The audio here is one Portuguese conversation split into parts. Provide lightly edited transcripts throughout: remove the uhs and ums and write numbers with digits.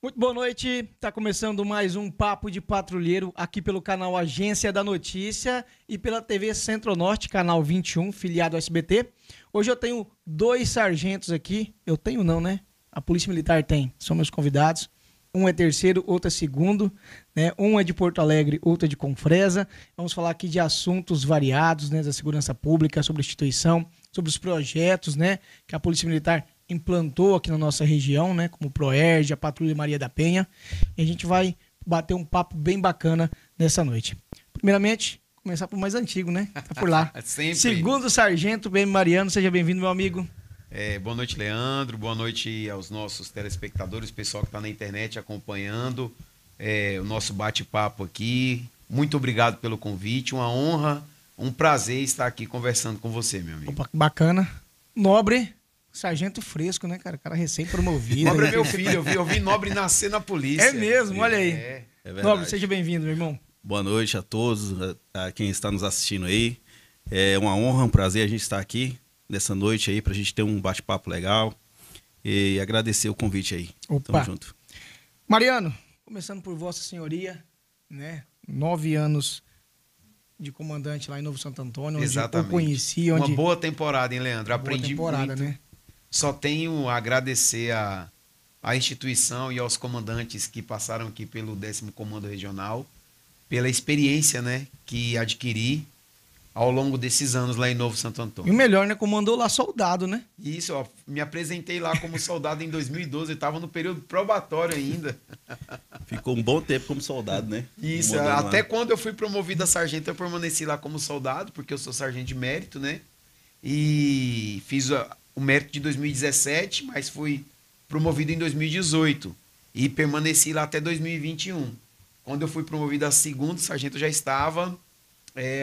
Muito boa noite, tá começando mais um Papo de Patrulheiro aqui pelo canal Agência da Notícia e pela TV Centro-Norte, canal 21, filiado ao SBT. Hoje eu tenho dois sargentos aqui, eu tenho não, né? A Polícia Militar tem, são meus convidados. Um é terceiro, outro é segundo, né? Um é de Porto Alegre, outro é de Confresa. Vamos falar aqui de assuntos variados, né? Da segurança pública, sobre a instituição, sobre os projetos, né? Que a Polícia Militar implantou aqui na nossa região, né? Como o ProERG, a Patrulha Maria da Penha. E a gente vai bater um papo bem bacana nessa noite. Primeiramente, começar por mais antigo, né? Tá por lá. Sempre. Segundo Sargento BM Mariano, seja bem-vindo, meu amigo. Boa noite, Leandro. Boa noite aos nossos telespectadores, pessoal que está na internet acompanhando o nosso bate-papo aqui. Muito obrigado pelo convite. Uma honra, um prazer estar aqui conversando com você, meu amigo. Opa, bacana. Nobre, sargento fresco, né, cara? Cara recém-promovido. Nobre é meu filho. Eu vi Nobre nascer na polícia. É mesmo, olha aí. É verdade. Nobre, seja bem-vindo, meu irmão. Boa noite a todos, a quem está nos assistindo aí. É uma honra, um prazer a gente estar aqui nessa noite aí, pra gente ter um bate-papo legal e agradecer o convite aí. Opa. Tamo junto. Mariano, começando por Vossa Senhoria, né? 9 anos de comandante lá em Novo Santo Antônio, onde Exatamente. eu conheci. Onde... Uma boa temporada, hein, Leandro? Boa Aprendi temporada, muito. né? Só tenho a agradecer à instituição e aos comandantes que passaram aqui pelo 10º Comando Regional, pela experiência, né, que adquiri ao longo desses anos lá em Novo Santo E Antônio. o melhor, né? Comandou lá soldado, né? Isso, ó, me apresentei lá como soldado em 2012, eu estava no período probatório ainda. Ficou um bom tempo como soldado, né? Isso, Comandando até lá. quando eu fui promovido a sargento, eu permaneci lá como soldado, porque eu sou sargento de mérito, né? E fiz o mérito de 2017, mas fui promovido em 2018 e permaneci lá até 2021. Quando eu fui promovido a segundo sargento, eu já estava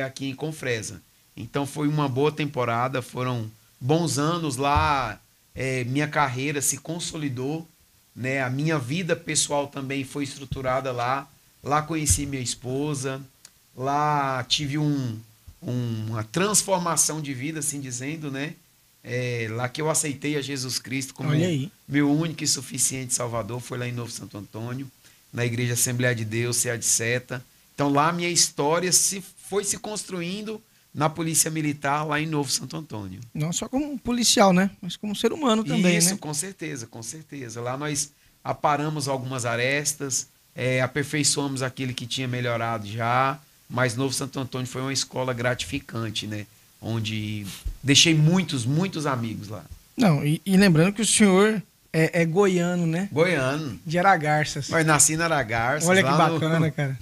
aqui em Confresa. Então foi uma boa temporada, foram bons anos lá, minha carreira se consolidou, né? A minha vida pessoal também foi estruturada lá. Lá conheci minha esposa, lá tive uma transformação de vida, assim dizendo, né? Lá que eu aceitei a Jesus Cristo como meu único e suficiente Salvador, foi lá em Novo Santo Antônio, na Igreja Assembleia de Deus, CA de Seta. Então lá a minha história foi se construindo na Polícia Militar lá em Novo Santo Antônio. Não só como policial, né? Mas como ser humano também, Isso, né? com certeza, com certeza. Lá nós aparamos algumas arestas, aperfeiçoamos aquele que tinha melhorado já, mas Novo Santo Antônio foi uma escola gratificante, né? Onde deixei muitos amigos lá. Não, e lembrando que o senhor é goiano, né? Goiano. De Aragarças. Mas nasci na Aragarças. Olha que bacana, cara.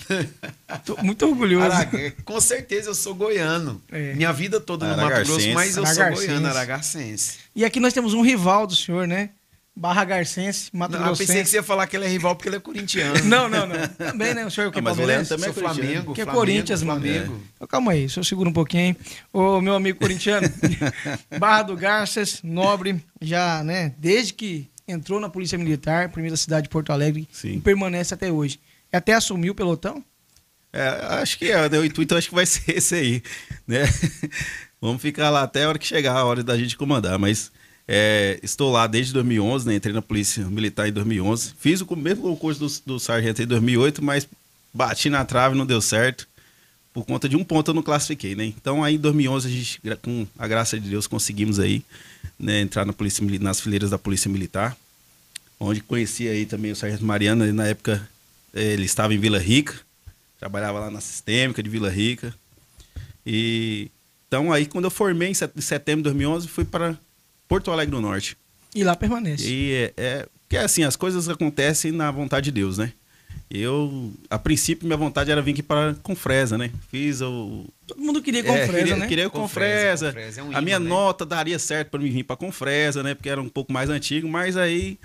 Tô muito orgulhoso. Com certeza eu sou goiano. É. Minha vida toda no Mato Grosso, mas eu sou goiano, aragarcense. E aqui nós temos um rival do senhor, né? Barra Garcense, Mato Não, eu Grossense. pensei que você ia falar que ele é rival porque ele é corintiano. Não. Também, né? O senhor que é mas o palmeirense? Leandro também Sou é corintiano. Flamengo. Que é Corinthians, mano. Flamengo. Então, calma aí, o senhor segura um pouquinho, hein? Ô, meu amigo corintiano, Barra do Garças, Nobre, já, né? Desde que entrou na Polícia Militar, primeira cidade de Porto Alegre, Sim. e permanece até hoje. E até assumiu o pelotão? Acho que o intuito acho que vai ser esse aí, né? Vamos ficar lá até a hora que chegar a hora da gente comandar, mas estou lá desde 2011, né? Entrei na Polícia Militar em 2011. Fiz o mesmo concurso do sargento em 2008, mas bati na trave e não deu certo. Por conta de um ponto eu não classifiquei, né? Então aí em 2011 a gente, com a graça de Deus, conseguimos aí, né, entrar nas fileiras da Polícia Militar, onde conheci aí também o sargento Mariano. Na época ele estava em Vila Rica, trabalhava lá na Sistêmica de Vila Rica. E então aí quando eu formei em setembro de 2011, fui para Porto Alegre do Norte. E lá permanece. E porque assim, as coisas acontecem na vontade de Deus, né? A princípio, minha vontade era vir aqui para Confresa, né? Todo mundo queria Confresa, né? Queria Confresa. Confresa é um A minha imã, né? nota daria certo para mim vir para Confresa, né? Porque era um pouco mais antigo, mas aí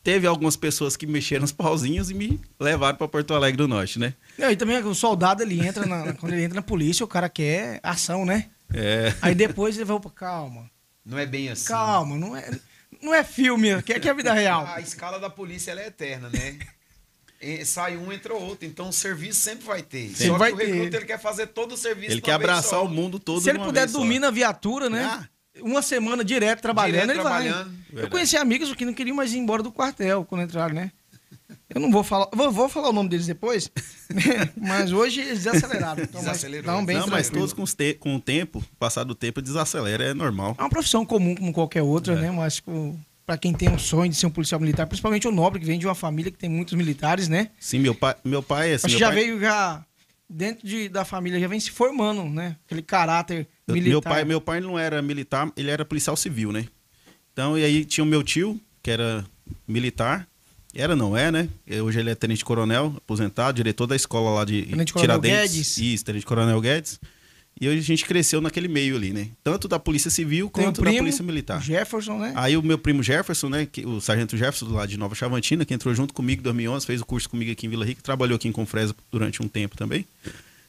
teve algumas pessoas que mexeram os pauzinhos e me levaram para Porto Alegre do Norte, né? E também o soldado, ele entra quando ele entra na polícia, o cara quer ação, né? Aí depois ele vai, opa, calma. Não é bem assim. Calma, não é filme, que é a vida real. A escala da polícia ela é eterna, né? Sai um, entra outro. Então o serviço sempre vai ter. Sempre Só vai que o recruta ter. ele quer fazer todo o serviço. Ele quer abraçar o mundo todo. Se ele puder dormir na viatura, né? Uma semana direto trabalhando, ele vai. Eu conheci amigos que não queriam mais ir embora do quartel quando entraram, né? Eu não vou falar, vou falar o nome deles depois, mas hoje eles desaceleraram. Então, Desacelerou. Bem Não, mas tranquilo. todos com o tempo, passar do tempo, desacelera, é normal. É uma profissão comum como qualquer outra, né? Mas para quem tem um sonho de ser um policial militar, principalmente o nobre, que vem de uma família que tem muitos militares, né? Sim, meu pai assim, Acho que meu já pai, veio dentro da família, já vem se formando, né? Aquele caráter militar. meu pai não era militar, ele era policial civil, né? Então, e aí tinha o meu tio, que era militar. Não é, né? Hoje ele é tenente-coronel, aposentado, diretor da escola lá de Tenente-coronel Tiradentes. Guedes. Isso, tenente-coronel Guedes. E hoje a gente cresceu naquele meio ali, né? Tanto da Polícia Civil Tem quanto o primo, da Polícia Militar. Jefferson, né? Aí o meu primo Jefferson, né? O sargento Jefferson, lá de Nova Chavantina, que entrou junto comigo em 2011, fez o curso comigo aqui em Vila Rica, trabalhou aqui em Confresa durante um tempo também,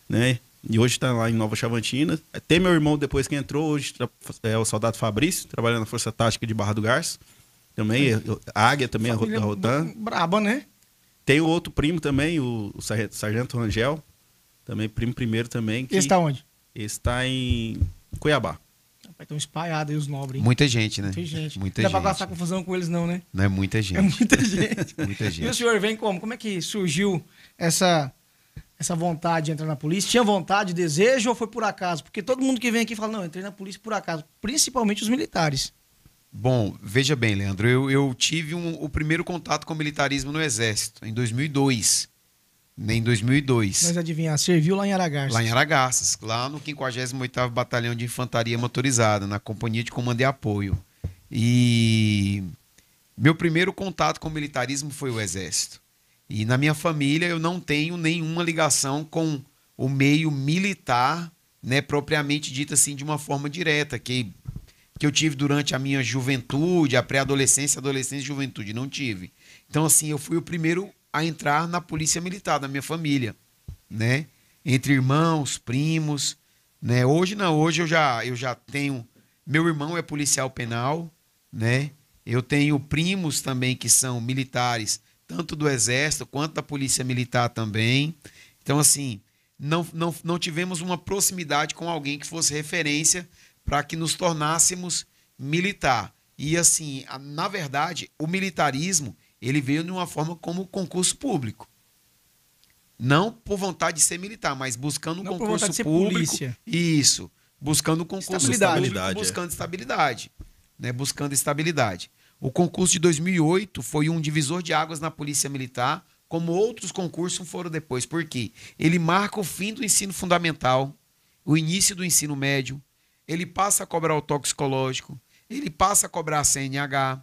né? E hoje está lá em Nova Chavantina. Tem meu irmão depois que entrou, hoje é o soldado Fabrício, trabalhando na Força Tática de Barra do Garças. Também, a Águia também, a Rotan. Braba, né? Tem o outro primo também, o sargento Rangel, também primo primeiro também. Que Esse tá onde? Esse está em Cuiabá. Estão espalhados aí os nobres. Hein? Muita gente, né? Muita gente. Muita Não dá gente. pra gastar confusão com eles, não, né? Não é muita gente. É muita gente. Muita E o gente. senhor vem como? Como é que surgiu essa vontade de entrar na polícia? Tinha vontade, desejo ou foi por acaso? Porque todo mundo que vem aqui fala, não, entrei na polícia por acaso. Principalmente os militares. Bom, veja bem, Leandro, eu tive o primeiro contato com o militarismo no Exército, em 2002. Em 2002. Mas adivinhar, serviu lá em Aragarças. Lá em Aragarças, lá no 58º Batalhão de Infantaria Motorizada, na Companhia de Comando e Apoio. E meu primeiro contato com o militarismo foi o Exército. E na minha família eu não tenho nenhuma ligação com o meio militar, né, propriamente dito assim, de uma forma direta, que eu tive durante a minha juventude, a pré-adolescência, adolescência e juventude. Não tive. Então, assim, eu fui o primeiro a entrar na polícia militar da minha família, né? Entre irmãos, primos, né? Hoje eu já tenho... Meu irmão é policial penal, né? Eu tenho primos também que são militares, tanto do Exército quanto da Polícia Militar também. Então, assim, não tivemos uma proximidade com alguém que fosse referência para que nos tornássemos militar. E assim, na verdade, o militarismo, ele veio de uma forma como concurso público. Não por vontade de ser militar, mas buscando um concurso público. Polícia. Isso. Buscando um concurso Estabilidade. público, buscando estabilidade. Né? Buscando estabilidade. O concurso de 2008 foi um divisor de águas na Polícia Militar, como outros concursos foram depois. Por quê? Ele marca o fim do ensino fundamental, o início do ensino médio, ele passa a cobrar o toxicológico, ele passa a cobrar a CNH.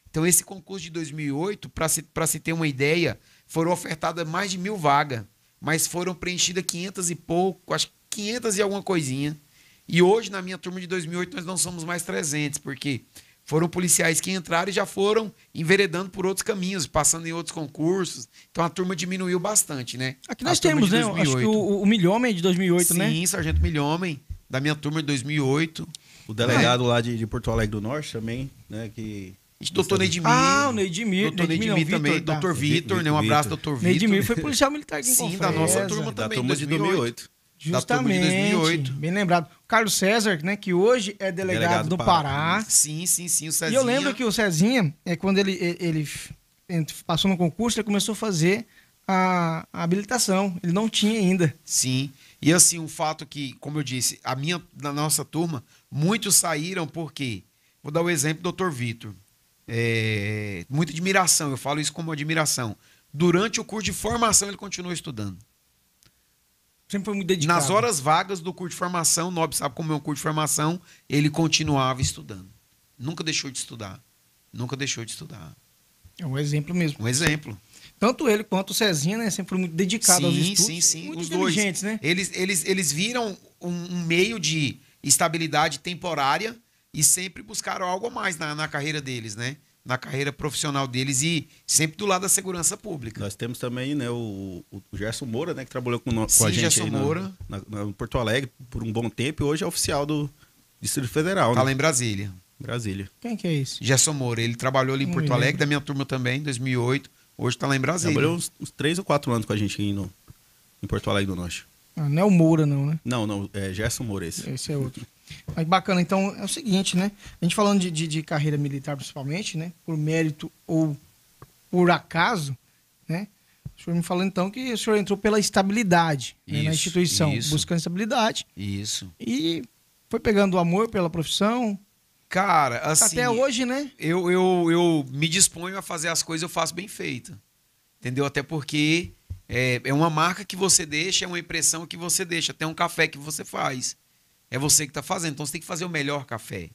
Então, esse concurso de 2008, para se ter uma ideia, foram ofertadas mais de 1.000 vagas, mas foram preenchidas 500 e pouco, acho que 500 e alguma coisinha. E hoje, na minha turma de 2008, nós não somos mais 300, porque foram policiais que entraram e já foram enveredando por outros caminhos, passando em outros concursos. Então, a turma diminuiu bastante, né? Aqui nós temos, né? Acho que o Milhomem é de 2008, Sim, né? Sim, Sargento Milhomem, da minha turma de 2008. O delegado lá de Porto Alegre do Norte também, né? Que... Doutor Neidimir. Ah, o Neidimir. Doutor Neidimir também. Doutor Vitor, né? Um abraço, doutor Vitor. Neidimir foi policial militar aqui em Sim, Confresa. da nossa turma Da também, turma de 2008. Justamente. Da turma de 2008. Bem lembrado. Carlos César, né? Que hoje é delegado do Pará. Sim, o Cezinha. E eu lembro que o Cezinha, quando ele passou no concurso, ele começou a fazer a habilitação. Ele não tinha ainda. Sim. E assim, um fato que, como eu disse, na nossa turma, muitos saíram porque... Vou dar o exemplo do Dr. Vitor. Muita admiração, eu falo isso como admiração. Durante o curso de formação, ele continuou estudando. Sempre foi muito dedicado. Nas horas vagas do curso de formação, o Nobre sabe como é um curso de formação, ele continuava estudando. Nunca deixou de estudar. Nunca deixou de estudar. É um exemplo mesmo. Um exemplo. Tanto ele quanto o Cezinha, né? Sempre foi muito dedicado aos estudos. Sim. Muito Os inteligentes, dois, né? Eles viram um meio de estabilidade temporária e sempre buscaram algo a mais na carreira deles, né? Na carreira profissional deles e sempre do lado da segurança pública. Nós temos também, né, o Gerson Moura, né, que trabalhou com a gente Gerson aí Moura. em Porto Alegre por um bom tempo e hoje é oficial do Distrito Federal. Tá né? lá em Brasília. Brasília. Quem que é esse? Gerson Moura, ele trabalhou ali em Porto Alegre, da minha turma também, em 2008. Hoje tá lá em Brasília. Trabalhou uns 3 ou 4 anos com a gente aí em Porto Alegre do Norte. Ah, não é o Moura, não, né? Não, é Gerson Moura esse. Esse é outro. Mas bacana, então é o seguinte, né? A gente falando de carreira militar principalmente, né? Por mérito ou por acaso, né? O senhor me falou então que o senhor entrou pela estabilidade, né, na instituição, buscando estabilidade. Isso. E foi pegando o amor pela profissão. Cara, assim... Até hoje, né? Eu me disponho a fazer as coisas, eu faço bem feito. Entendeu? Até porque é uma marca que você deixa, é uma impressão que você deixa. Tem um café que você faz. É você que está fazendo. Então você tem que fazer o melhor café.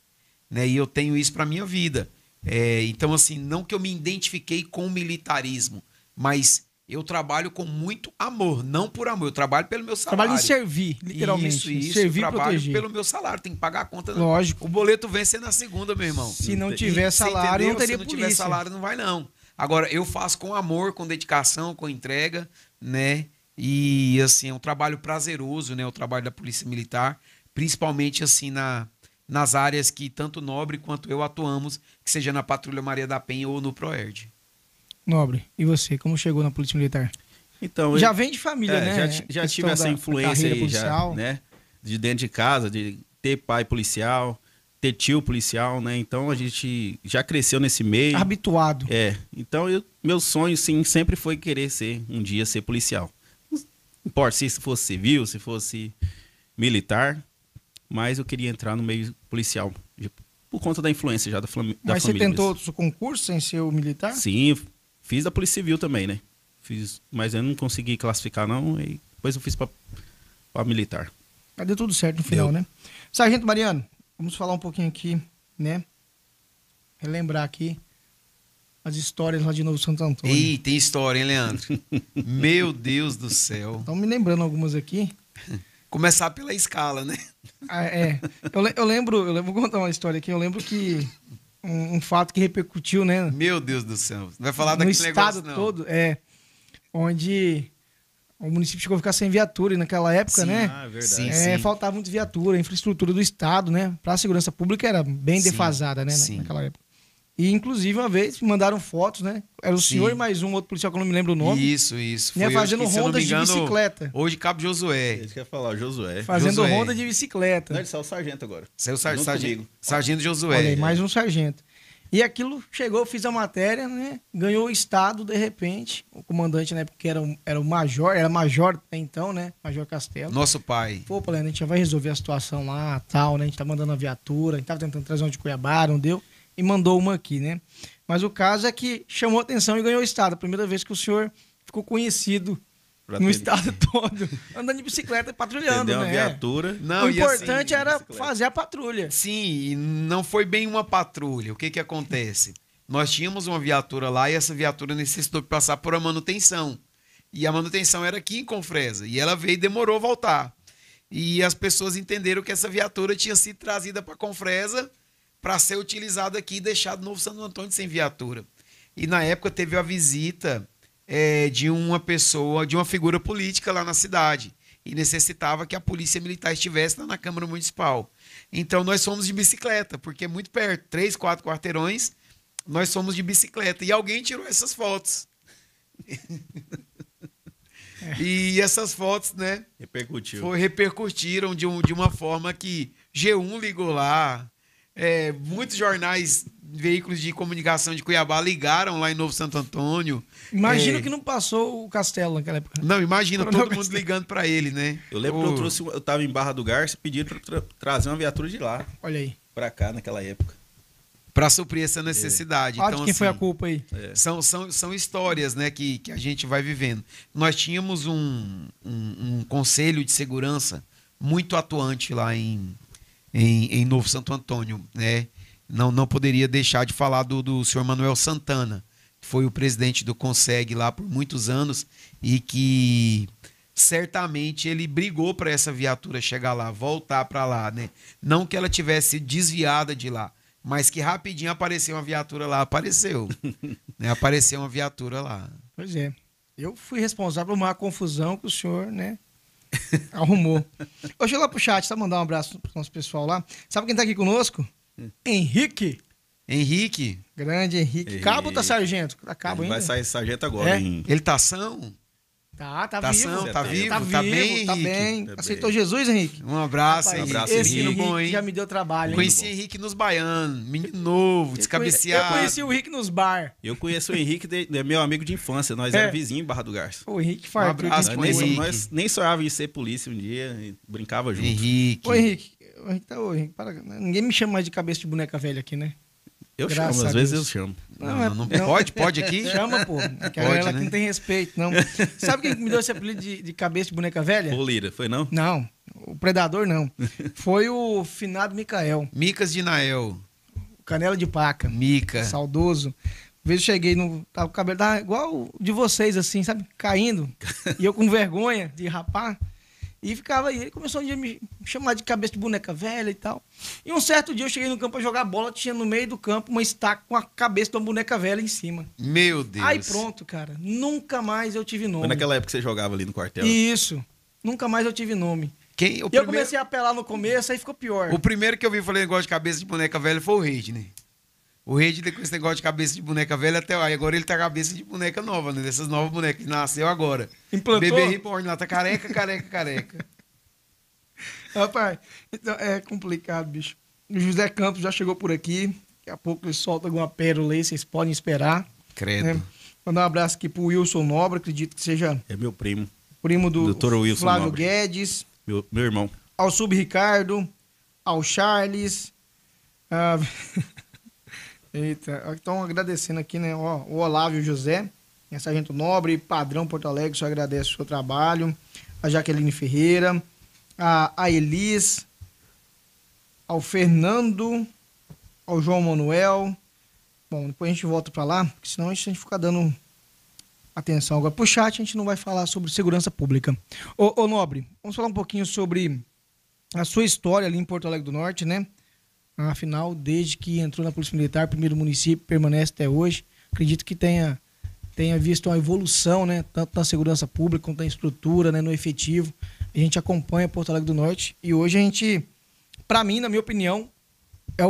Né? E eu tenho isso para minha vida. Então, assim, não que eu me identifiquei com o militarismo, mas eu trabalho com muito amor, não por amor. Eu trabalho pelo meu salário. Trabalho em servir, literalmente. Isso. Servir e trabalho proteger. pelo meu salário. Tem que pagar a conta. Lógico. O boleto vence na segunda, meu irmão. Se não tiver salário, não teria polícia. Se não tiver salário, não vai, não. Agora, eu faço com amor, com dedicação, com entrega, né? E, assim, é um trabalho prazeroso, né? O trabalho da Polícia Militar, principalmente, assim, nas áreas que tanto Nobre quanto eu atuamos, que seja na Patrulha Maria da Penha ou no PROERD. Nobre, e você, como chegou na Polícia Militar? Então, já vem de família, né? Já tive essa influência aí, já, né? De dentro de casa, de ter pai policial, ter tio policial, né? Então a gente já cresceu nesse meio. Habituado. Então meu sonho, sim, sempre foi querer um dia ser policial. Não importa se fosse civil, se fosse militar, mas eu queria entrar no meio policial, por conta da influência já da família. Mas você tentou outro concurso sem ser o militar? Sim, fiz da Polícia Civil também, né? Fiz, mas eu não consegui classificar, não, e depois eu fiz para militar. Mas deu tudo certo no final, né? Sargento Mariano, vamos falar um pouquinho aqui, né? Relembrar aqui as histórias lá de Novo Santo Antônio. Ih, tem história, hein, Leandro? Meu Deus do céu. Estão me lembrando algumas aqui. Começar pela escala, né? Eu lembro, vou contar uma história aqui. Eu lembro que um fato que repercutiu, né? Meu Deus do céu. Não vai falar no daquele estado negócio, não. todo, onde o município chegou a ficar sem viatura e naquela época, sim, né? Verdade. Sim. Faltava muito viatura, a infraestrutura do estado, né? Para a segurança pública era bem defasada, né? Naquela época. E, inclusive, uma vez me mandaram fotos, né? Era o senhor e mais um outro policial que eu não me lembro o nome. Isso. Né? Fazendo rondas de bicicleta. Hoje, Cabo Josué. Ele quer falar, Josué. Fazendo ronda de bicicleta. Não, ele saiu o sargento agora. Saiu sargento Josué. Olha aí, mais um sargento. E aquilo chegou, eu fiz a matéria, né? Ganhou o estado, de repente. O comandante, na época, que era o major, era major até então, né? Major Castelo. Nosso pai. Pô, Leandro, a gente já vai resolver a situação lá, tal, né? A gente tá mandando a viatura, a gente tava tentando trazer uma de Cuiabá, não deu. E mandou uma aqui, né? Mas o caso é que chamou atenção e ganhou o estado. A primeira vez que o senhor ficou conhecido no estado todo, andando de bicicleta e patrulhando, né? Uma viatura. Não, o importante era fazer a patrulha. Sim, e não foi bem uma patrulha. O que acontece? Nós tínhamos uma viatura lá e essa viatura necessitou de passar por uma manutenção. E a manutenção era aqui em Confresa. E ela veio e demorou a voltar. E as pessoas entenderam que essa viatura tinha sido trazida para Confresa para ser utilizada aqui e deixado Novo Santo Antônio sem viatura. E na época teve a visita de uma pessoa, de uma figura política lá na cidade. E necessitava que a polícia militar estivesse lá na Câmara Municipal. Então nós fomos de bicicleta, porque é muito perto, 3, 4 quarteirões, nós fomos de bicicleta. E alguém tirou essas fotos. E essas fotos, né? Repercutiram de uma forma que G1 ligou lá. Muitos jornais, veículos de comunicação de Cuiabá ligaram lá em Novo Santo Antônio. Imagina que não passou o Castelo naquela época. Não, imagina todo mundo ligando para ele, né? Eu lembro que eu tava em Barra do Garça, pediram para trazer uma viatura de lá. Olha aí. Para cá naquela época. Para suprir essa necessidade. Então, quem foi a culpa aí? São histórias, né, que a gente vai vivendo. Nós tínhamos um conselho de segurança muito atuante lá em Novo Santo Antônio, né? Não poderia deixar de falar do senhor Manuel Santana, que foi o presidente do CONSEG lá por muitos anos e que certamente ele brigou para essa viatura chegar lá, voltar para lá, né? Não que ela tivesse desviada de lá, mas que rapidinho apareceu uma viatura lá, apareceu. Né? Apareceu uma viatura lá. Pois é. Eu fui responsável por uma confusão que o senhor, né, arrumou. Deixa eu ir lá pro chat, só mandar um abraço pro nosso pessoal lá. Sabe quem tá aqui conosco? Henrique. Grande Henrique. Cabo tá sargento? Tá cabo ainda? Vai sair sargento agora, hein? Ele tá ação? Tá Tá vivo. são, tá vivo, Tá tá vivo, bem, tá Henrique? bem. Tá Aceitou bem. Jesus, Henrique? Um abraço, Rapaz, abraço, esse Henrique. Menino bom, Henrique hein? já me deu trabalho, hein? Conheci Henrique nos Baianos, menino novo, Eu descabeceado. conheci o Henrique nos bar. Eu conheço o Henrique, é meu amigo de infância. Nós É. éramos vizinhos em Barra do Garça. O Henrique fartou. abraço de pro Nós nem, Henrique. nós nem sonhávamos em ser polícia um dia e brincava junto. Henrique. Ô, Henrique. Ô, Henrique, para. Ninguém me chama mais de cabeça de boneca velha aqui, né? Eu Graças chamo, a às vezes eu Deus. chamo. Não pode aqui? Chama, pô. Que Pode, ela né? que não tem respeito, não. Sabe quem me deu esse apelido de cabeça de boneca velha? Ô, Lira, foi não? Não, o Predador não. Foi o finado Micael, Micas de Nael. canela de paca, Mica. saudoso. Uma vez eu cheguei, tava com o cabelo tava igual o de vocês, assim, sabe? Caindo. E eu com vergonha de rapar. E ficava aí. Ele começou um dia a me chamar de cabeça de boneca velha e tal. E um certo dia eu cheguei no campo pra jogar bola, tinha no meio do campo uma estaca com a cabeça de uma boneca velha em cima. Meu Deus. Aí pronto, cara. Nunca mais eu tive nome. Foi naquela época que você jogava ali no quartel. Isso. Nunca mais eu tive nome. Quem, o, E eu primeiro, comecei a apelar no começo, aí ficou pior. o primeiro que eu vi falei negócio de cabeça de boneca velha foi o Redney. O Redney com esse negócio de cabeça de boneca velha até aí. Agora ele tá com a cabeça de boneca nova, né? Dessas novas bonecas que nasceu agora. Implantou? Bebê Reborn lá, tá careca, careca, careca. Rapaz, então é complicado, bicho. O José Campos já chegou por aqui. Daqui a pouco ele solta alguma pérola aí, vocês podem esperar. Credo. Né? Mandar um abraço aqui pro Wilson Nobre, acredito que seja É meu primo, primo do Dr. Wilson Flávio Nobre. Guedes, meu irmão. ao Sub Ricardo, ao Charles. ah, Eita, estão agradecendo aqui, né? Ó, o Olávio José, Sargento Nobre, Padrão Porto Alegre, só agradece o seu trabalho. A Jaqueline Ferreira, a Elis, ao Fernando, ao João Manuel. Bom, depois a gente volta para lá, porque senão a gente fica dando atenção agora. Pro chat a gente não vai falar sobre segurança pública. Ô Nobre, vamos falar um pouquinho sobre a sua história ali em Porto Alegre do Norte, né? Afinal, desde que entrou na Polícia Militar, primeiro município, permanece até hoje. Acredito que tenha visto uma evolução, né? Tanto na segurança pública quanto na estrutura, né? No efetivo. A gente acompanha Porto Alegre do Norte e hoje a gente, para mim, na minha opinião, é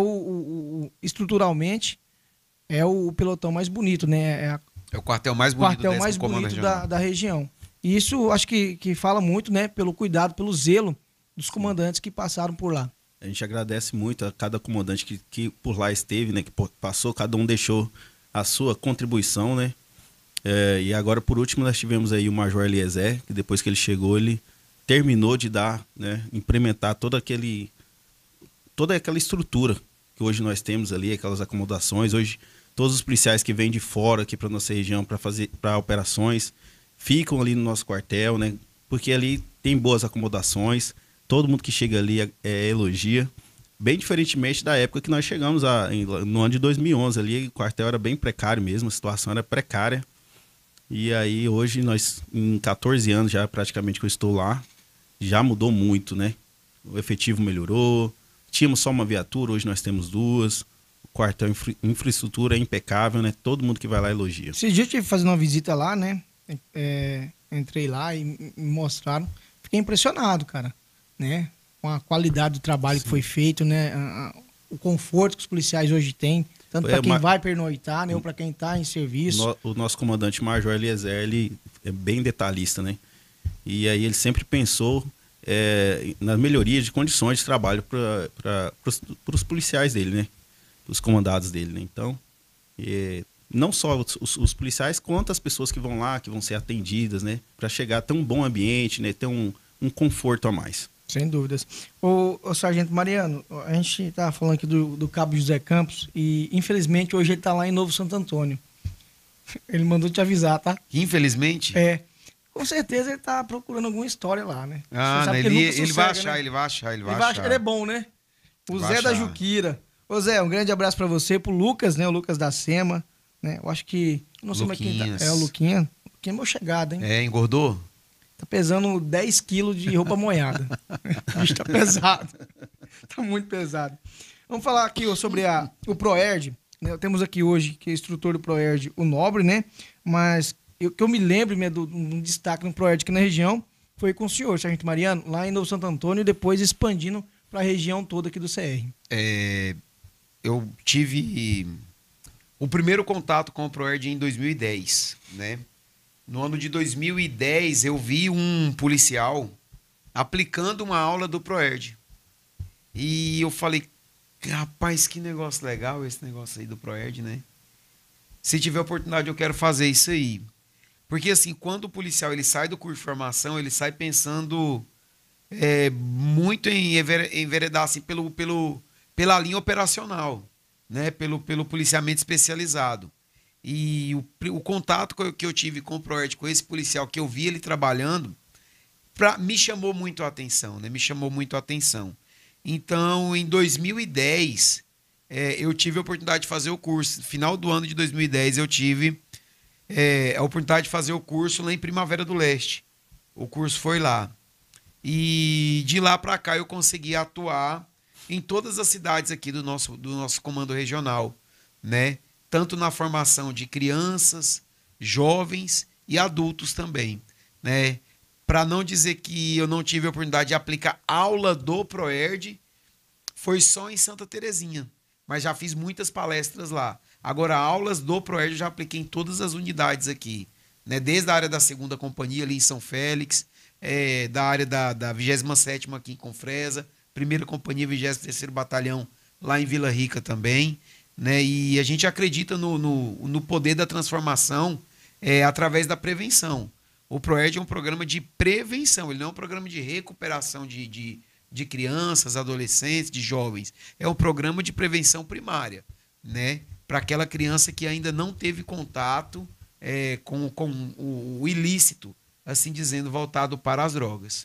estruturalmente é o pelotão mais bonito, né? É o quartel mais O bonito, quartel mais bonito da região. E isso acho que fala muito, né? Pelo cuidado, pelo zelo dos comandantes que passaram por lá. A gente agradece muito a cada comandante que por lá esteve, né? Que passou, cada um deixou a sua contribuição, né? E agora, por último, nós tivemos aí o Major Eliezer, que depois que ele chegou, ele terminou de dar, né? Implementar toda aquela estrutura que hoje nós temos ali, aquelas acomodações. Hoje, todos os policiais que vêm de fora aqui para nossa região para operações ficam ali no nosso quartel, né? Porque ali tem boas acomodações. Todo mundo que chega ali elogia. Bem diferentemente da época que nós chegamos no ano de 2011. Ali o quartel era bem precário mesmo, a situação era precária. E aí hoje nós, em 14 anos já praticamente que eu estou lá, já mudou muito, né? O efetivo melhorou. Tínhamos só uma viatura, hoje nós temos duas. O quartel, infraestrutura é impecável, né? Todo mundo que vai lá elogia. Esses dias eu tive fazendo uma visita lá, né? Entrei lá e me mostraram. Fiquei impressionado, cara, né? Com a qualidade do trabalho que foi feito, né? O conforto que os policiais hoje têm, tanto para quem vai pernoitar, né? Ou para quem está em serviço. O nosso comandante Major Eliezer, ele é bem detalhista, né? E aí ele sempre pensou na melhoria de condições de trabalho para os policiais dele, né? Os comandados dele, né? Então, não só os policiais, quanto as pessoas que vão lá, que vão ser atendidas, né? Para chegar a ter um bom ambiente, né? Ter um conforto a mais. Sem dúvidas. O Sargento Mariano, a gente estava falando aqui do Cabo José Campos e, infelizmente, hoje ele está lá em Novo Santo Antônio. Ele mandou te avisar, tá? Infelizmente? Com certeza ele tá procurando alguma história lá, né? Ele vai achar, ele vai achar. Ele é bom, né? O Vai Zé da achar. Juquira. Ô Zé, um grande abraço pra você, pro Lucas, né? O Lucas da Sema, né? Eu acho que... Não sei mais quem tá. Luquinhas. É o Luquinha. O Luquinha é meu chegado, hein? Engordou? Tá pesando 10 quilos de roupa molhada. O bicho tá pesado. Tá muito pesado. Vamos falar aqui sobre o Proerd. Né? Temos aqui hoje, que é instrutor do Proerd, o Nobre, né? Mas que eu me lembro, né, um destaque no Proerd aqui na região foi com o senhor, Sargento Mariano, lá em Novo Santo Antônio, e depois expandindo para a região toda aqui do CR. Eu tive o primeiro contato com o Proerd em 2010, né? No ano de 2010, eu vi um policial aplicando uma aula do Proerd. E eu falei, rapaz, que negócio legal esse negócio aí do Proerd, né? Se tiver oportunidade, eu quero fazer isso aí. Porque, assim, quando o policial ele sai do curso de formação, ele sai pensando muito em enveredar assim, pela linha operacional, né? Pelo policiamento especializado. E o contato que eu tive com o Proerd, com esse policial que eu vi ele trabalhando, me chamou muito a atenção, né? Me chamou muito a atenção. Então, em 2010, eu tive a oportunidade de fazer o curso. No final do ano de 2010, eu tive a oportunidade de fazer o curso lá em Primavera do Leste. O curso foi lá. E de lá para cá eu consegui atuar em todas as cidades aqui do nosso comando regional, né? Tanto na formação de crianças, jovens e adultos também, né? Para não dizer que eu não tive a oportunidade de aplicar aula do Proerd, foi só em Santa Terezinha, mas já fiz muitas palestras lá. Agora, aulas do Proerd eu já apliquei em todas as unidades aqui, né? Desde a área da 2ª Companhia ali em São Félix, da área da 27ª aqui em Confresa, 1ª Companhia, 23º Batalhão lá em Vila Rica também, né? E a gente acredita no poder da transformação através da prevenção. O Proerd é um programa de prevenção, ele não é um programa de recuperação de crianças, adolescentes, de jovens. É um programa de prevenção primária, né? Para aquela criança que ainda não teve contato com o ilícito, assim dizendo, voltado para as drogas.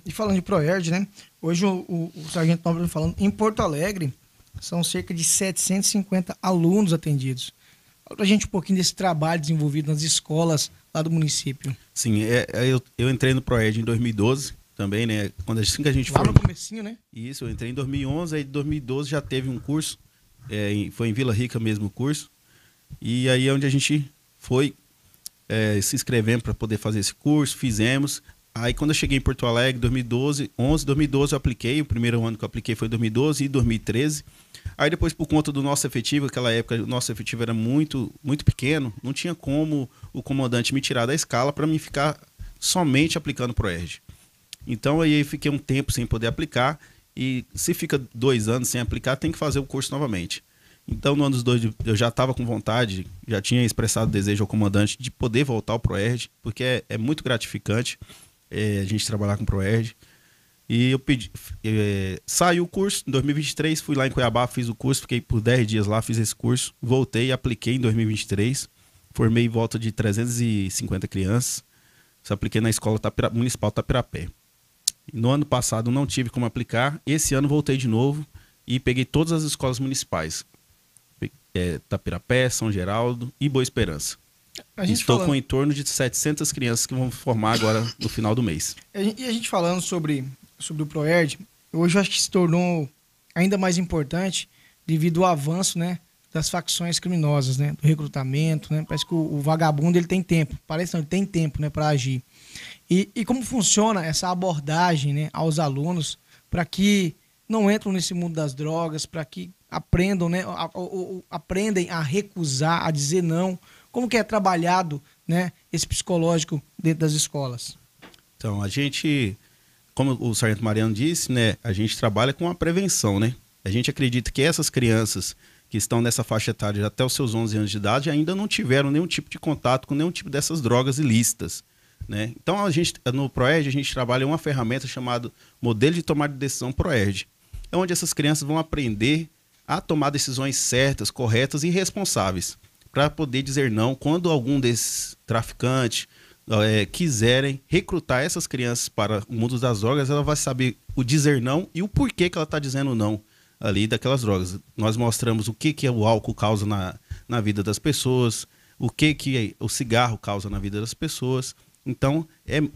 E falando de Proerd, né? Hoje o Sargento Nobre falando, em Porto Alegre, são cerca de 750 alunos atendidos. Fala pra gente um pouquinho desse trabalho desenvolvido nas escolas lá do município. Sim, eu entrei no Proerd em 2012 também, né? Assim que a gente lá no comecinho, né? Isso, eu entrei em 2011, aí em 2012 já teve um curso, foi em Vila Rica mesmo o curso, e aí é onde a gente foi se inscrevendo para poder fazer esse curso, fizemos. Aí quando eu cheguei em Porto Alegre, 2012 eu apliquei, o primeiro ano que eu apliquei foi 2012 e 2013. Aí depois, por conta do nosso efetivo, naquela época o nosso efetivo era muito, muito pequeno, não tinha como o comandante me tirar da escala para mim ficar somente aplicando Proerd. Então aí eu fiquei um tempo sem poder aplicar, e se fica 2 anos sem aplicar, tem que fazer o curso novamente. Então no ano dos 2 eu já estava com vontade, já tinha expressado desejo ao comandante de poder voltar ao Proerd, porque é muito gratificante a gente trabalhar com Proerd. E eu pedi, saiu o curso em 2023, fui lá em Cuiabá, fiz o curso, fiquei por 10 dias lá, fiz esse curso, voltei e apliquei em 2023, formei em volta de 350 crianças, apliquei na Escola Municipal Tapirapé. No ano passado não tive como aplicar, esse ano voltei de novo e peguei todas as escolas municipais, Tapirapé, São Geraldo e Boa Esperança. Estou com em torno de 700 crianças que vão formar agora no final do mês. E a gente falando sobre o Proerd, hoje eu acho que se tornou ainda mais importante devido ao avanço, né, das facções criminosas, né, do recrutamento, né? Parece que o vagabundo ele tem tempo, parece não, ele tem tempo, né, para agir. E como funciona essa abordagem, né, aos alunos para que não entram nesse mundo das drogas, para que aprendam, né, aprendem a recusar, a dizer não. Como que é trabalhado, né, esse psicológico dentro das escolas? Então, a gente, como o Sargento Mariano disse, né, a gente trabalha com a prevenção, né? A gente acredita que essas crianças que estão nessa faixa etária até os seus 11 anos de idade ainda não tiveram nenhum tipo de contato com nenhum tipo dessas drogas ilícitas, né? Então, no Proerd, a gente trabalha uma ferramenta chamada Modelo de Tomada de Decisão Proerd. É onde essas crianças vão aprender a tomar decisões certas, corretas e responsáveis, para poder dizer não quando algum desses traficantes quiserem recrutar essas crianças para o mundo das drogas. Ela vai saber o dizer não e o porquê que ela está dizendo não ali daquelas drogas. Nós mostramos o que o álcool causa na vida das pessoas, o que o cigarro causa na vida das pessoas. Então,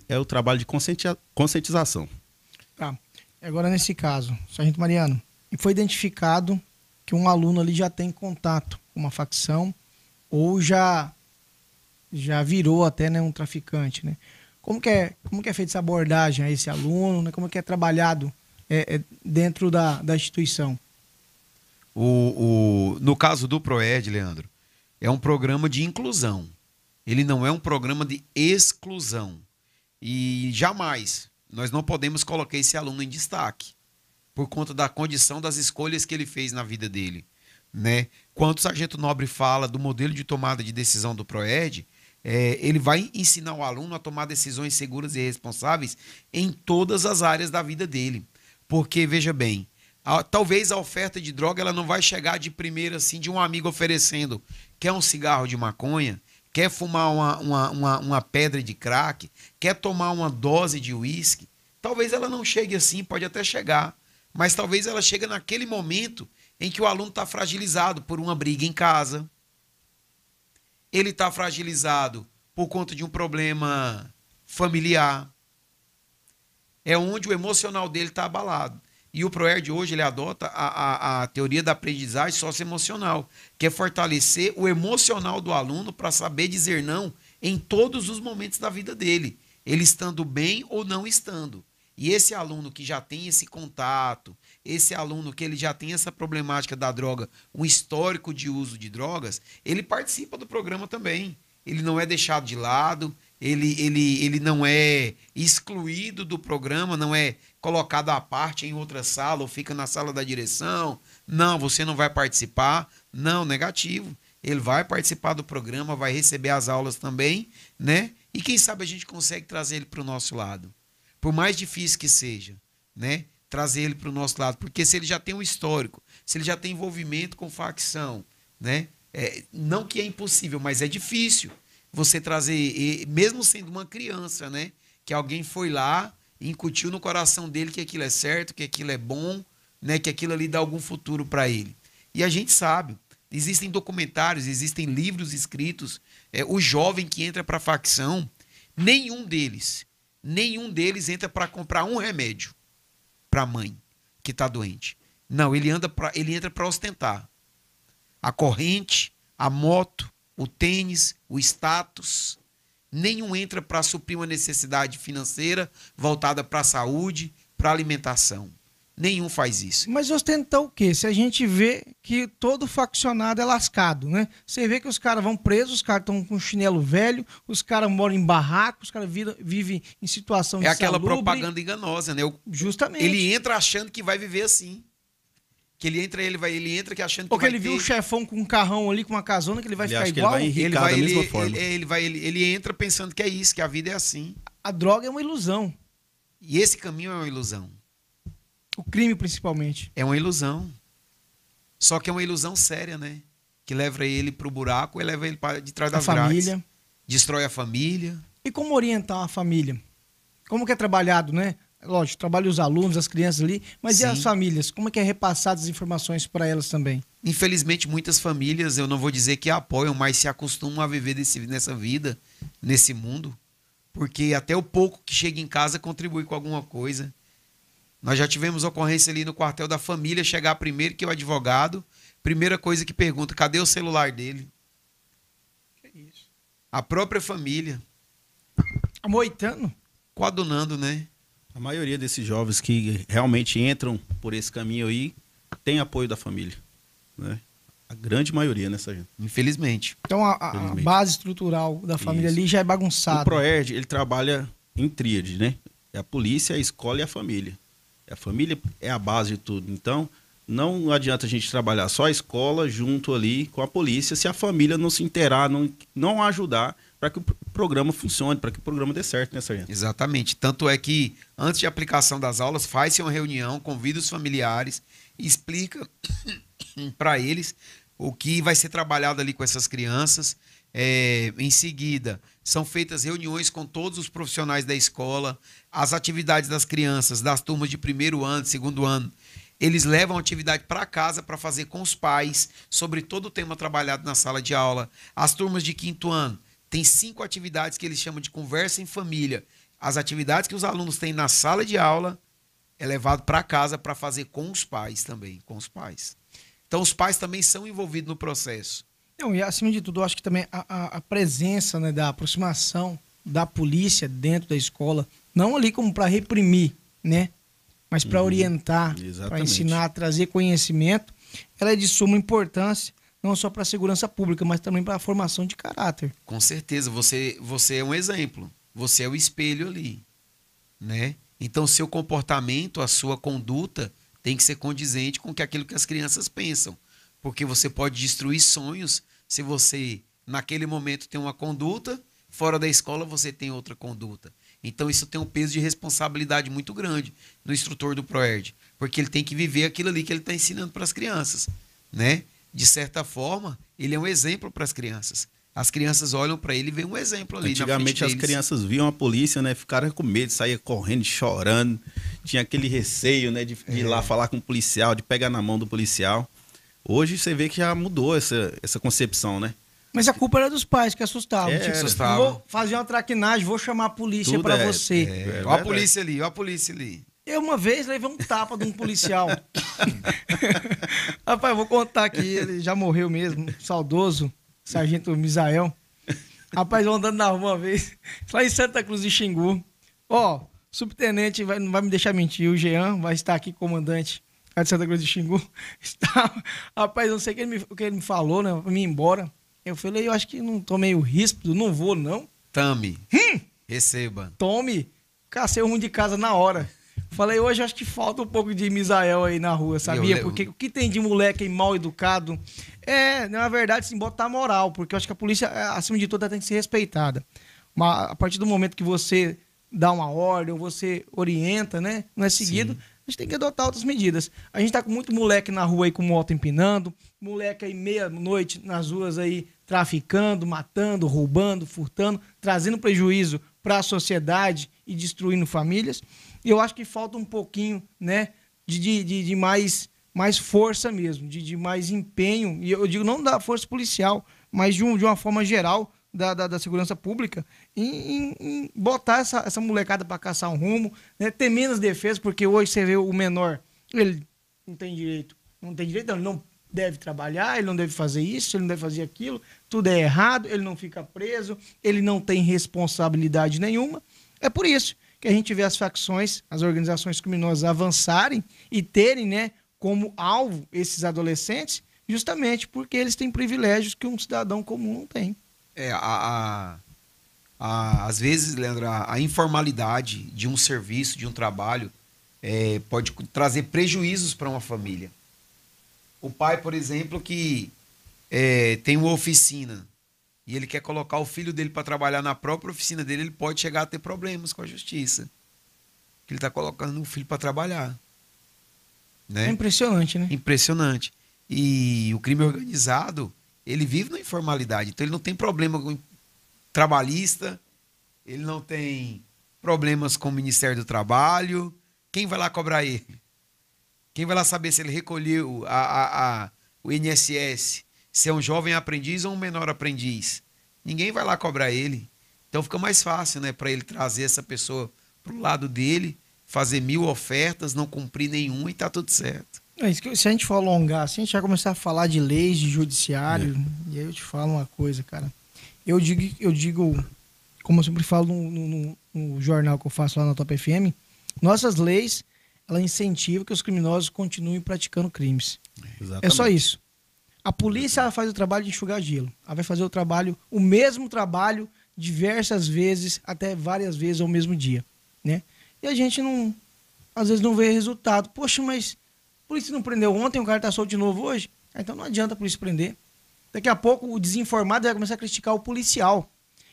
é o trabalho de conscientização. Tá. Agora, nesse caso, Sargento Mariano, foi identificado que um aluno ali já tem contato com uma facção ou já virou até, né, um traficante, né? Como que é feita essa abordagem a esse aluno, né? Como que é trabalhado dentro da instituição? No caso do Proerd, Leandro, é um programa de inclusão, Ele não é um programa de exclusão. E jamais nós não podemos colocar esse aluno em destaque por conta da condição das escolhas que ele fez na vida dele, né? Quando o Sargento Nobre fala do modelo de tomada de decisão do PROERD, ele vai ensinar o aluno a tomar decisões seguras e responsáveis em todas as áreas da vida dele. Porque, veja bem, talvez a oferta de droga ela não vai chegar de primeira assim, de um amigo oferecendo, quer um cigarro de maconha, quer fumar uma pedra de crack, quer tomar uma dose de uísque. Talvez ela não chegue assim, pode até chegar, mas talvez ela chegue naquele momento em que o aluno está fragilizado por uma briga em casa, ele está fragilizado por conta de um problema familiar, é onde o emocional dele está abalado. E o PROERD hoje ele adota a teoria da aprendizagem socioemocional, que é fortalecer o emocional do aluno para saber dizer não em todos os momentos da vida dele, ele estando bem ou não estando. E esse aluno que já tem esse contato, esse aluno que ele já tem essa problemática da droga, um histórico de uso de drogas, ele participa do programa também. Ele não é deixado de lado, ele não é excluído do programa, não é colocado à parte em outra sala ou fica na sala da direção. Não, você não vai participar. Não, negativo. Ele vai participar do programa, vai receber as aulas também, né? E quem sabe a gente consegue trazer ele para o nosso lado. Por mais difícil que seja, né? Trazer ele para o nosso lado. Porque se ele já tem um histórico, se ele já tem envolvimento com facção, né? Não que é impossível, mas é difícil você trazer, mesmo sendo uma criança, né? Que alguém foi lá e incutiu no coração dele que aquilo é certo, que aquilo é bom, né? Que aquilo ali dá algum futuro para ele. E a gente sabe, existem documentários, existem livros escritos, o jovem que entra para a facção, nenhum deles entra para comprar um remédio para a mãe que está doente. Não, ele entra para ostentar. A corrente, a moto, o tênis, o status. Nenhum entra para suprir uma necessidade financeira voltada para a saúde, para a alimentação. Nenhum faz isso. Mas ostentar o quê? Se a gente vê que todo faccionado é lascado, né? Você vê que os caras vão presos, os caras estão com chinelo velho, os caras moram em barraco, os caras vivem em situação de aquela salubre. Propaganda enganosa, né? Justamente. Ele entra achando que vai viver assim. Que ele entra que achando que porque vai ele viu ter... o chefão com um carrão ali, com uma casona, que ele vai ficar igual. Ele entra pensando que é isso, que a vida é assim. A droga é uma ilusão. E esse caminho é uma ilusão. O crime, principalmente. É uma ilusão. Só que é uma ilusão séria, né? Que leva ele pro buraco e leva ele para de trás das grades. Destrói a família. E como orientar a família? Como que é trabalhado, né? Lógico, trabalha os alunos, as crianças ali, mas Sim. E as famílias? Como é que é repassado as informações para elas também? Infelizmente, muitas famílias, eu não vou dizer que apoiam, mas se acostumam a viver nessa vida, nesse mundo, porque até o pouco que chega em casa contribui com alguma coisa. Nós já tivemos ocorrência ali no quartel da família, chegar primeiro que o advogado, primeira coisa que pergunta, cadê o celular dele? Que isso? A própria família. Amoitando? Coadunando, né? A maioria desses jovens que realmente entram por esse caminho aí tem apoio da família, né? A grande maioria, né, Sargento? Infelizmente. Então a base estrutural da família ali já é bagunçada. O PROERD, ele trabalha em tríade, né? É a polícia, a escola e a família. A família é a base de tudo. Então, não adianta a gente trabalhar só a escola junto ali com a polícia se a família não se inteirar, não ajudar para que o programa funcione, para que o programa dê certo, né, Sargento? Exatamente. Tanto é que, antes de aplicação das aulas, faz-se uma reunião, convida os familiares, explica para eles o que vai ser trabalhado ali com essas crianças. Em seguida, são feitas reuniões com todos os profissionais da escola, as atividades das crianças, das turmas de primeiro ano, segundo ano, eles levam a atividade para casa para fazer com os pais, sobre todo o tema trabalhado na sala de aula. As turmas de quinto ano, tem 5 atividades que eles chamam de conversa em família. As atividades que os alunos têm na sala de aula é levado para casa para fazer com os pais também, com os pais. Então, os pais também são envolvidos no processo. Não, e acima de tudo, eu acho que também a presença, né, da aproximação da polícia dentro da escola, não ali como para reprimir, né, mas para orientar, para ensinar, trazer conhecimento, ela é de suma importância, não só para a segurança pública, mas também para a formação de caráter. Com certeza, você é um exemplo. Você é o espelho ali, né? Então, seu comportamento, a sua conduta tem que ser condizente com aquilo que as crianças pensam. Porque você pode destruir sonhos se você, naquele momento, tem uma conduta, fora da escola você tem outra conduta. Então, isso tem um peso de responsabilidade muito grande no instrutor do ProERD, porque ele tem que viver aquilo ali que ele está ensinando para as crianças, né? De certa forma, ele é um exemplo para as crianças. As crianças olham para ele e veem um exemplo ali. Antigamente as crianças viam a polícia, né? Ficaram com medo, saía correndo, chorando. Tinha aquele receio, né? De ir lá falar com o policial, de pegar na mão do policial. Hoje você vê que já mudou essa concepção, né? Mas a culpa era dos pais que assustavam. Vou fazer uma traquinagem, vou chamar a polícia para você. Olha a polícia ali, olha a polícia ali. Eu uma vez levei um tapa de um policial. Rapaz, vou contar aqui, ele já morreu mesmo, saudoso, Sargento Misael. Rapaz, eu andando na rua uma vez, lá em Santa Cruz de Xingu. Ó, subtenente, não vai me deixar mentir, o Jean vai estar aqui, comandante lá de Santa Cruz de Xingu. Rapaz, não sei o que ele me falou, né, pra mim ir embora. Eu falei, eu acho que não tô meio ríspido, não vou, não. Tome. Receba. Tome. Cacei o rumo de casa na hora. Falei, hoje acho que falta um pouco de Misael aí na rua, sabia? Porque o que tem de moleque aí mal educado na verdade, sim, botar moral, porque eu acho que a polícia, acima de tudo, ela tem que ser respeitada. Mas a partir do momento que você dá uma ordem, ou você orienta, né? Não é seguido, sim, a gente tem que adotar outras medidas. A gente tá com muito moleque na rua aí com moto empinando, moleque aí meia-noite nas ruas aí traficando, matando, roubando, furtando, trazendo prejuízo para a sociedade e destruindo famílias. E eu acho que falta um pouquinho, né, de mais força mesmo, de mais empenho, e eu digo não da força policial, mas de uma forma geral da segurança pública, em botar essa molecada para caçar um rumo, né, ter menos defesa, porque hoje você vê o menor, ele não tem direito, ele não deve trabalhar, ele não deve fazer isso, ele não deve fazer aquilo, tudo é errado, ele não fica preso, ele não tem responsabilidade nenhuma. É por isso que a gente vê as facções, as organizações criminosas avançarem e terem, né, como alvo esses adolescentes, justamente porque eles têm privilégios que um cidadão comum não tem. Às vezes, Leandro, a informalidade de um serviço, de um trabalho, pode trazer prejuízos para uma família. O pai, por exemplo, que tem uma oficina e ele quer colocar o filho dele para trabalhar na própria oficina dele, ele pode chegar a ter problemas com a justiça. Porque ele está colocando o filho para trabalhar. Né? É impressionante, né? Impressionante. E o crime organizado, ele vive na informalidade. Então ele não tem problema com trabalhista, ele não tem problemas com o Ministério do Trabalho. Quem vai lá cobrar ele? Quem vai lá saber se ele recolheu o INSS? Se é um jovem aprendiz ou um menor aprendiz? Ninguém vai lá cobrar ele. Então fica mais fácil, né, para ele trazer essa pessoa para o lado dele, fazer 1000 ofertas, não cumprir nenhuma e tá tudo certo. Se a gente for alongar, assim, a gente vai começar a falar de leis, de judiciário, e aí eu te falo uma coisa, cara. Eu digo, como eu sempre falo no jornal que eu faço lá na Top FM, nossas leis, ela incentiva que os criminosos continuem praticando crimes. Exatamente. É só isso. A polícia, ela faz o trabalho de enxugar gelo. Ela vai fazer o mesmo trabalho diversas vezes, até várias vezes ao mesmo dia, né? E a gente às vezes não vê resultado. Poxa, mas a polícia não prendeu ontem, o cara tá solto de novo hoje? Então não adianta a polícia prender. Daqui a pouco o desinformado vai começar a criticar o policial.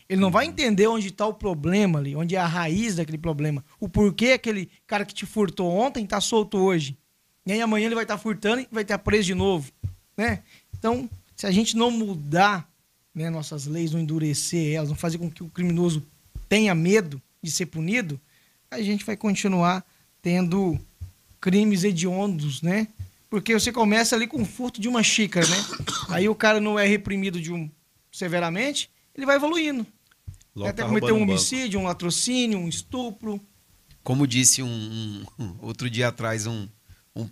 Ele não vai entender onde está o problema ali, onde é a raiz daquele problema. O porquê aquele cara que te furtou ontem tá solto hoje. E aí amanhã ele vai estar furtando e vai estar preso de novo, né? Então, se a gente não mudar, né, nossas leis, não endurecer elas, não fazer com que o criminoso tenha medo de ser punido, a gente vai continuar tendo crimes hediondos, né? Porque você começa ali com o furto de uma xícara, né? Aí o cara não é reprimido severamente, ele vai evoluindo. Logo até tá cometer um roubando homicídio, um latrocínio, um estupro. Como disse outro dia atrás, um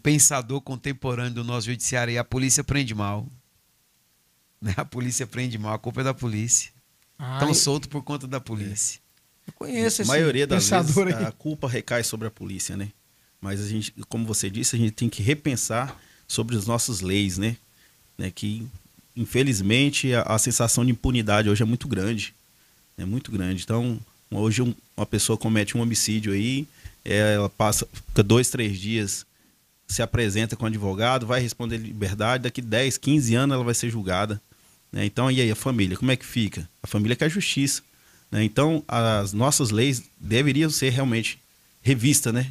pensador contemporâneo do nosso judiciário, a polícia prende mal. Né? A polícia prende mal, a culpa é da polícia. Estão soltos por conta da polícia. Eu conheço esse A maioria das vezes pensador aí. a culpa recai sobre a polícia, né? Mas a gente, como você disse, a gente tem que repensar sobre as nossas leis, né? Que infelizmente, a sensação de impunidade hoje é muito grande. É muito grande. Então, hoje uma pessoa comete um homicídio aí, ela fica 2, 3 dias, se apresenta com o advogado, vai responder liberdade, daqui 10, 15 anos ela vai ser julgada. Né? Então, e aí a família, como é que fica? A família quer justiça. Né? Então, as nossas leis deveriam ser realmente revistas, né?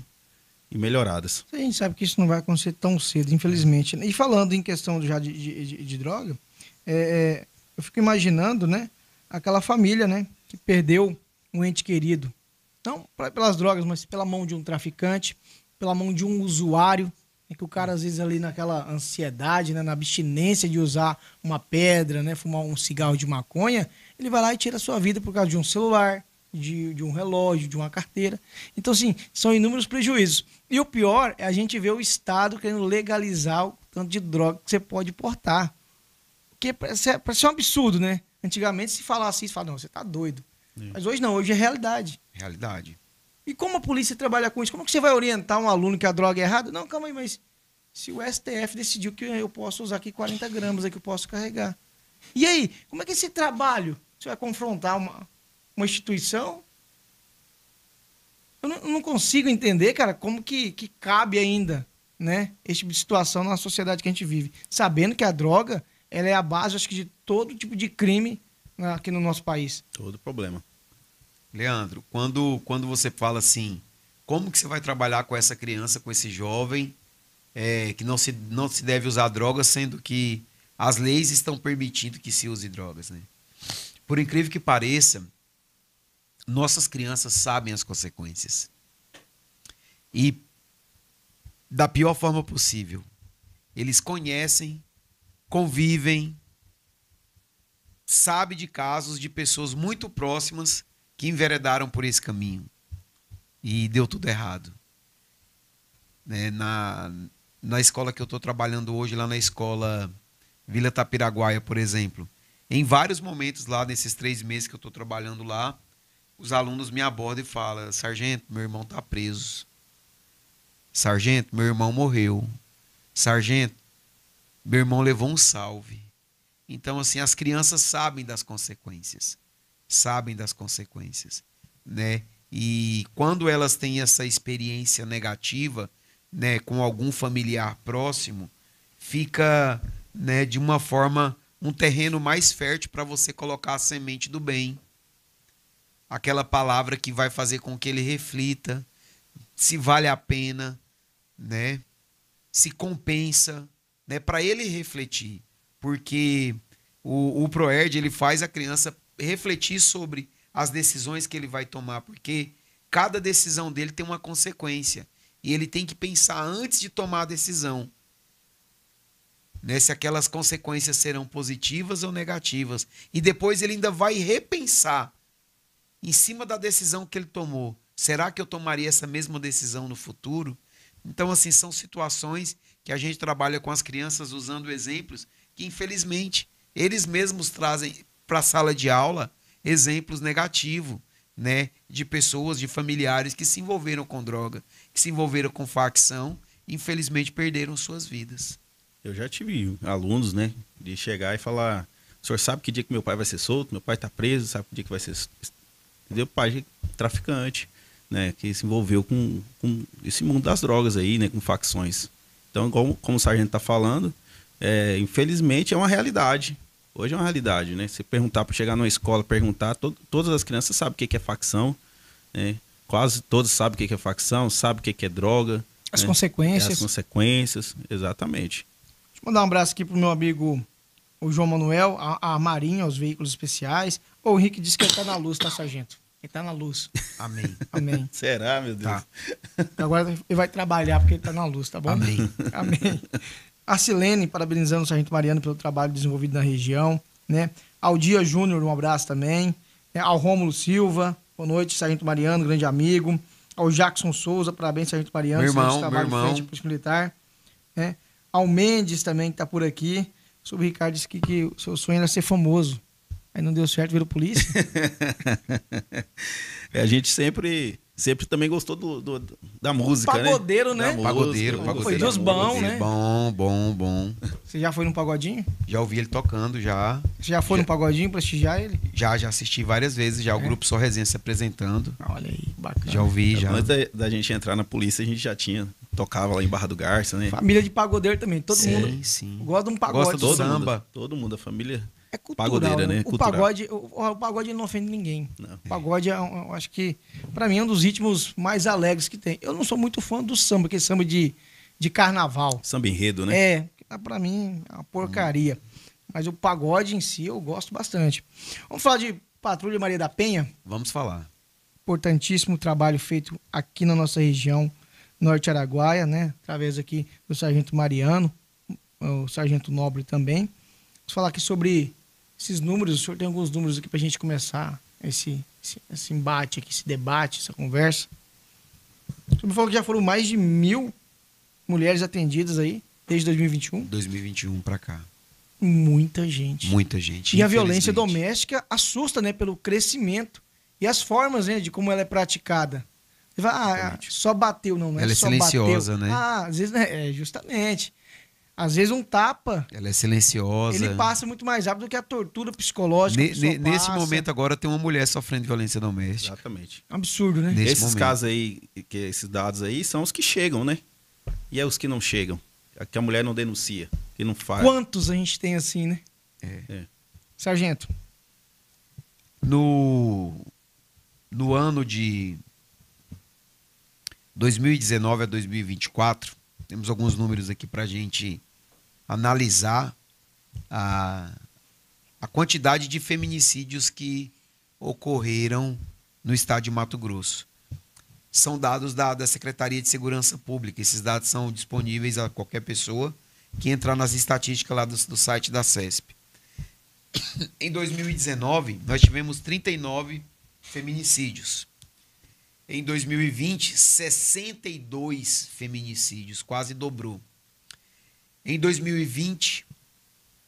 E melhoradas. A gente sabe que isso não vai acontecer tão cedo, infelizmente. E falando em questão já de droga, eu fico imaginando, né, aquela família, né, que perdeu um ente querido. Não pelas drogas, mas pela mão de um traficante, pela mão de um usuário, que o cara, às vezes, ali naquela ansiedade, né, na abstinência de usar uma pedra, né, fumar um cigarro de maconha, ele vai lá e tira a sua vida por causa de um celular, de um relógio, de uma carteira. Então, assim, são inúmeros prejuízos. E o pior é a gente ver o Estado querendo legalizar o tanto de droga que você pode portar. Porque parece um absurdo, né? Antigamente, se falasse isso, falava, não, você tá doido. Mas hoje não, hoje é realidade. Realidade. E como a polícia trabalha com isso? Como que você vai orientar um aluno que a droga é errada? Não, calma aí, mas se o STF decidiu que eu posso usar aqui 40 gramas, que eu posso carregar. E aí, como é que esse trabalho, você vai confrontar uma instituição? Eu não consigo entender, cara, como que cabe ainda, né, esse tipo de situação na sociedade que a gente vive. Sabendo que a droga, ela é a base, acho que, de todo tipo de crime aqui no nosso país. Todo problema. Leandro, quando você fala assim, como que você vai trabalhar com essa criança, com esse jovem, que não se deve usar drogas, sendo que as leis estão permitindo que se use drogas, né? Por incrível que pareça, nossas crianças sabem as consequências. E da pior forma possível. Eles conhecem, convivem, sabem de casos de pessoas muito próximas que enveredaram por esse caminho. E deu tudo errado. Né? Na escola que eu estou trabalhando hoje, lá na escola Vila Tapiraguaia, por exemplo, em vários momentos lá, nesses 3 meses que eu estou trabalhando lá, os alunos me abordam e falam, sargento, meu irmão está preso. Sargento, meu irmão morreu. Sargento, meu irmão levou um salve. Então, assim, as crianças sabem das consequências. Sabem das consequências, né? E quando elas têm essa experiência negativa, né, com algum familiar próximo, fica, né, de uma forma, um terreno mais fértil para você colocar a semente do bem. Aquela palavra que vai fazer com que ele reflita se vale a pena, né? Se compensa, né? Para ele refletir. Porque o ProERD, ele faz a criança refletir sobre as decisões que ele vai tomar, porque cada decisão dele tem uma consequência. E ele tem que pensar antes de tomar a decisão, né, se aquelas consequências serão positivas ou negativas. E depois ele ainda vai repensar em cima da decisão que ele tomou. Será que eu tomaria essa mesma decisão no futuro? Então, assim, são situações que a gente trabalha com as crianças usando exemplos que, infelizmente, eles mesmos trazem para a sala de aula exemplos negativos, né, de pessoas, de familiares que se envolveram com droga, que se envolveram com facção, e infelizmente perderam suas vidas. Eu já tive alunos, né, de chegar e falar, o senhor sabe que dia que meu pai vai ser solto? Meu pai está preso, sabe que dia que vai ser... Entendeu? Pai de traficante, né, que se envolveu com esse mundo das drogas aí, né, com facções. Então, como o sargento está falando, infelizmente é uma realidade. Hoje é uma realidade, né? Se perguntar, para chegar numa escola, perguntar, todas as crianças sabem o que é facção, né? Quase todas sabem o que é facção, sabem o que é droga. As né? consequências. As consequências, exatamente. Deixa eu mandar um abraço aqui pro meu amigo, o João Manuel, a Marinha, aos veículos especiais. O Henrique disse que ele tá na luz, tá, sargento? Ele tá na luz. Amém. Amém. Será, meu Deus? Tá. Agora ele vai trabalhar porque ele tá na luz, tá bom? Amém. Amém. A Silene, parabenizando o sargento Mariano pelo trabalho desenvolvido na região, né? Ao Dia Júnior, um abraço também. Ao Rômulo Silva, boa noite, sargento Mariano, grande amigo. Ao Jackson Souza, parabéns, sargento Mariano. Meu irmão, trabalho meu irmão. frente à Polícia Militar. Né? Ao Mendes também, que tá por aqui. O Ricardo disse que o seu sonho era ser famoso. Aí não deu certo, virou polícia. A gente sempre também gostou da música, Pagodeiro, né? né? Pagodeiro. Foi dos bons, né? Bom. Você já foi no pagodinho? Já ouvi ele tocando, já. Você já foi no pagodinho prestigiar ele? Já assisti várias vezes, já o grupo Só Resenha se apresentando. Olha aí, bacana. Já ouvi, já. Antes da gente entrar na polícia, a gente já tocava lá em Barra do Garça, né? Família de pagodeiro também, todo mundo Sim. gosta de um pagode. Gosta do Todo samba. mundo, todo mundo, a família É cultural, pagodeira, né? O Cultural. pagode, o pagode ele não ofende ninguém. Não. O pagode, eu acho que, pra mim, é um dos ritmos mais alegres que tem. Eu não sou muito fã do samba, aquele samba de carnaval. Samba enredo, né? É, pra mim, é uma porcaria. Mas o pagode em si, eu gosto bastante. Vamos falar de Patrulha Maria da Penha. Vamos falar. Importantíssimo trabalho feito aqui na nossa região, Norte Araguaia, né? Através aqui do Sargento Mariano, o Sargento Nobre também. Vamos falar aqui sobre esses números. O senhor tem alguns números aqui pra gente começar esse embate aqui, esse debate, essa conversa. O senhor me falou que já foram mais de 1.000 mulheres atendidas aí, desde 2021. 2021 pra cá. Muita gente. Muita gente. E a violência infelizmente. doméstica assusta, né, pelo crescimento e as formas, né, de como ela é praticada. Você vai, só bateu, não é Ela é só silenciosa, bateu. né? Às vezes, né, justamente. Às vezes um tapa, Ela é silenciosa. ele passa muito mais rápido do que a tortura psicológica. Nesse momento agora tem uma mulher sofrendo violência doméstica. Exatamente. É um absurdo, né? Nesse Esses momento. casos aí, esses dados aí, são os que chegam, né? E é os que não chegam. Que a mulher não denuncia, que não faz. Quantos a gente tem assim, né? É. Sargento. No ano de 2019 a 2024, temos alguns números aqui para a gente analisar a quantidade de feminicídios que ocorreram no estado de Mato Grosso. São dados da Secretaria de Segurança Pública. Esses dados são disponíveis a qualquer pessoa que entrar nas estatísticas lá do site da CESP. Em 2019, nós tivemos 39 feminicídios. Em 2020, 62 feminicídios, quase dobrou. Em 2020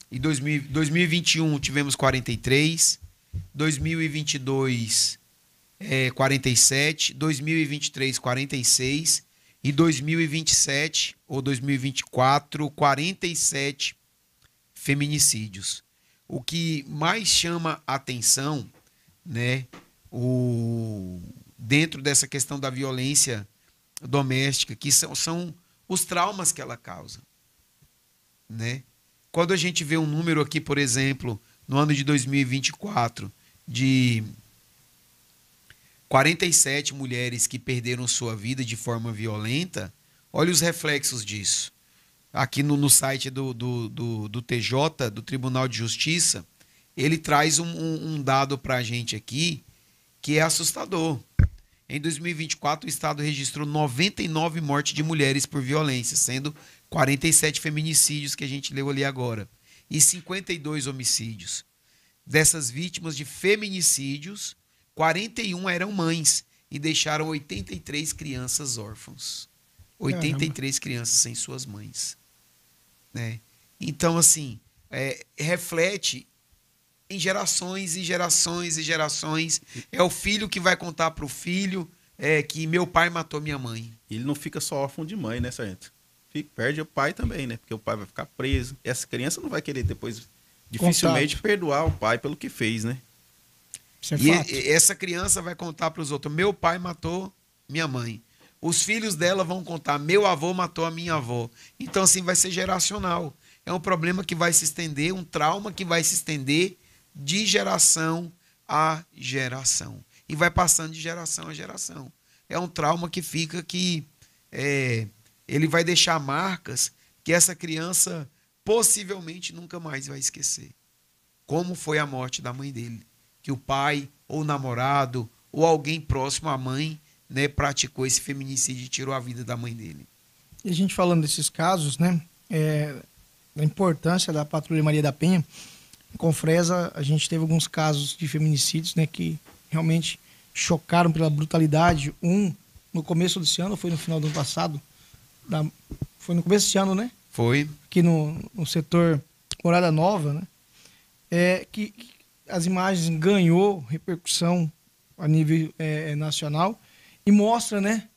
e 2021 tivemos 43, 2022 47, 2023 46 e 2027 ou 2024 47 feminicídios. O que mais chama atenção, né, dentro dessa questão da violência doméstica, que são os traumas que ela causa, né? Quando a gente vê um número aqui, por exemplo, no ano de 2024, de 47 mulheres que perderam sua vida de forma violenta, olha os reflexos disso. Aqui no site do TJ, do Tribunal de Justiça, ele traz um dado para a gente aqui que é assustador. Em 2024, o Estado registrou 99 mortes de mulheres por violência, sendo 47 feminicídios que a gente leu ali agora, e 52 homicídios. Dessas vítimas de feminicídios, 41 eram mães e deixaram 83 crianças órfãos. 83 crianças sem suas mães. Né? Então, assim, reflete em gerações e gerações e gerações. É o filho que vai contar para o filho que meu pai matou minha mãe. Ele não fica só órfão de mãe, né, Sargento? Perde o pai também, né? Porque o pai vai ficar preso. Essa criança não vai querer depois, dificilmente, perdoar o pai pelo que fez, né? Isso é E fato. essa criança vai contar para os outros: meu pai matou minha mãe. Os filhos dela vão contar: meu avô matou a minha avó. Então, assim, vai ser geracional. É um problema que vai se estender, um trauma que vai se estender de geração a geração. E vai passando de geração a geração. É um trauma que fica que ele vai deixar marcas que essa criança possivelmente nunca mais vai esquecer. Como foi a morte da mãe dele. Que o pai, ou o namorado, ou alguém próximo à mãe, né, praticou esse feminicídio e tirou a vida da mãe dele. E a gente falando desses casos, né, da importância da Patrulha Maria da Penha, em Confresa a gente teve alguns casos de feminicídios, né, que realmente chocaram pela brutalidade. Um no começo desse ano, foi no final do ano passado, foi no começo desse ano, né? Foi. Aqui no setor Morada Nova, né? Que as imagens ganhou repercussão a nível nacional e mostra, né,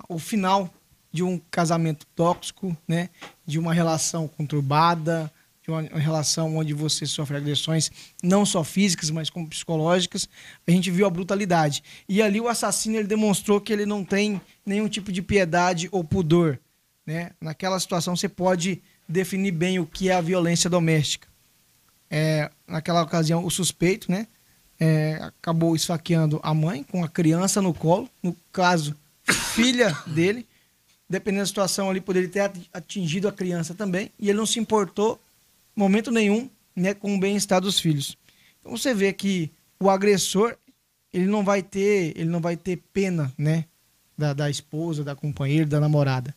o final de um casamento tóxico, né, de uma relação conturbada, de uma relação onde você sofre agressões não só físicas, mas como psicológicas, a gente viu a brutalidade. E ali o assassino ele demonstrou que ele não tem nenhum tipo de piedade ou pudor, né? Naquela situação você pode definir bem o que é a violência doméstica. Naquela ocasião, o suspeito, né, acabou esfaqueando a mãe com a criança no colo, no caso, filha dele. Dependendo da situação ali, poderia ter atingido a criança também, e ele não se importou, momento nenhum, né, com o bem-estar dos filhos. Então você vê que o agressor, ele não vai ter pena, né, da esposa, da companheira, da namorada.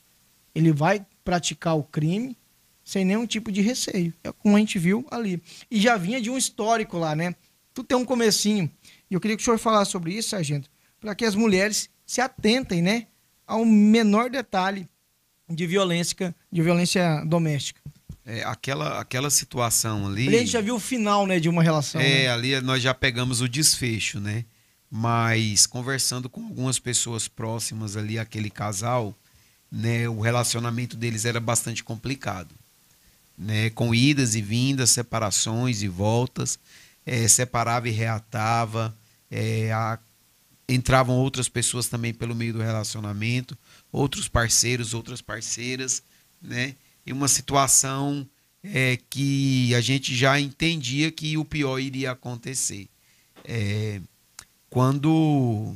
Ele vai praticar o crime sem nenhum tipo de receio. É como a gente viu ali. E já vinha de um histórico lá, né? Tudo tem um comecinho. E eu queria que o senhor falasse sobre isso, sargento, para que as mulheres se atentem, né, ao menor detalhe de violência doméstica. Aquela situação ali... A gente já viu o final, né, de uma relação. Né? Ali nós já pegamos o desfecho, né? Mas conversando com algumas pessoas próximas ali, aquele casal, né, o relacionamento deles era bastante complicado, né? Com idas e vindas, separações e voltas, separava e reatava, entravam outras pessoas também pelo meio do relacionamento, outros parceiros, outras parceiras, né? E uma situação que a gente já entendia que o pior iria acontecer. Quando,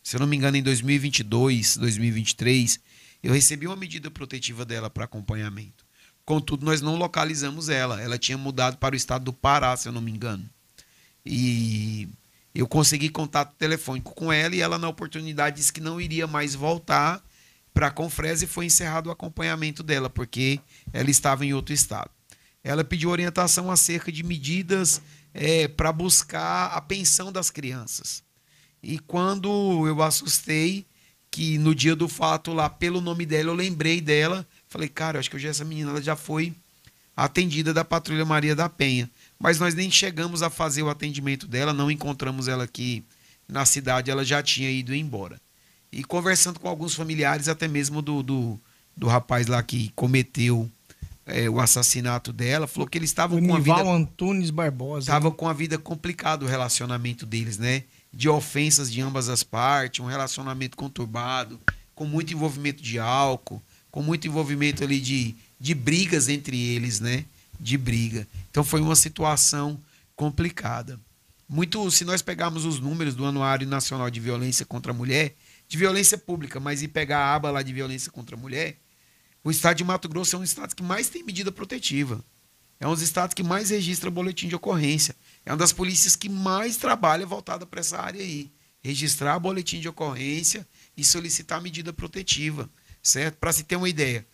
se eu não me engano, em 2022, 2023, eu recebi uma medida protetiva dela para acompanhamento. Contudo, nós não localizamos ela. Ela tinha mudado para o estado do Pará, se eu não me engano. E eu consegui contato telefônico com ela e ela, na oportunidade, disse que não iria mais voltar para a Confresa e foi encerrado o acompanhamento dela, porque ela estava em outro estado. Ela pediu orientação acerca de medidas para buscar a pensão das crianças. E quando eu assustei, que no dia do fato lá, pelo nome dela, eu lembrei dela, falei, cara, eu acho que essa menina ela já foi atendida da Patrulha Maria da Penha. Mas nós nem chegamos a fazer o atendimento dela, não encontramos ela aqui na cidade, ela já tinha ido embora. E conversando com alguns familiares, até mesmo do rapaz lá que cometeu o assassinato dela, falou que eles estavam com a vida... Antunes Barbosa. Estava com a vida complicada o relacionamento deles, né? De ofensas de ambas as partes, um relacionamento conturbado, com muito envolvimento de álcool, com muito envolvimento ali de brigas entre eles, né? De briga. Então foi uma situação complicada. Se nós pegarmos os números do Anuário Nacional de Violência contra a Mulher, de violência pública, mas e pegar a aba lá de violência contra a mulher, o estado de Mato Grosso é um dos estados que mais tem medida protetiva. É um dos estados que mais registra boletim de ocorrência. É uma das polícias que mais trabalha voltada para essa área aí. Registrar boletim de ocorrência e solicitar medida protetiva, certo? Para se ter uma ideia,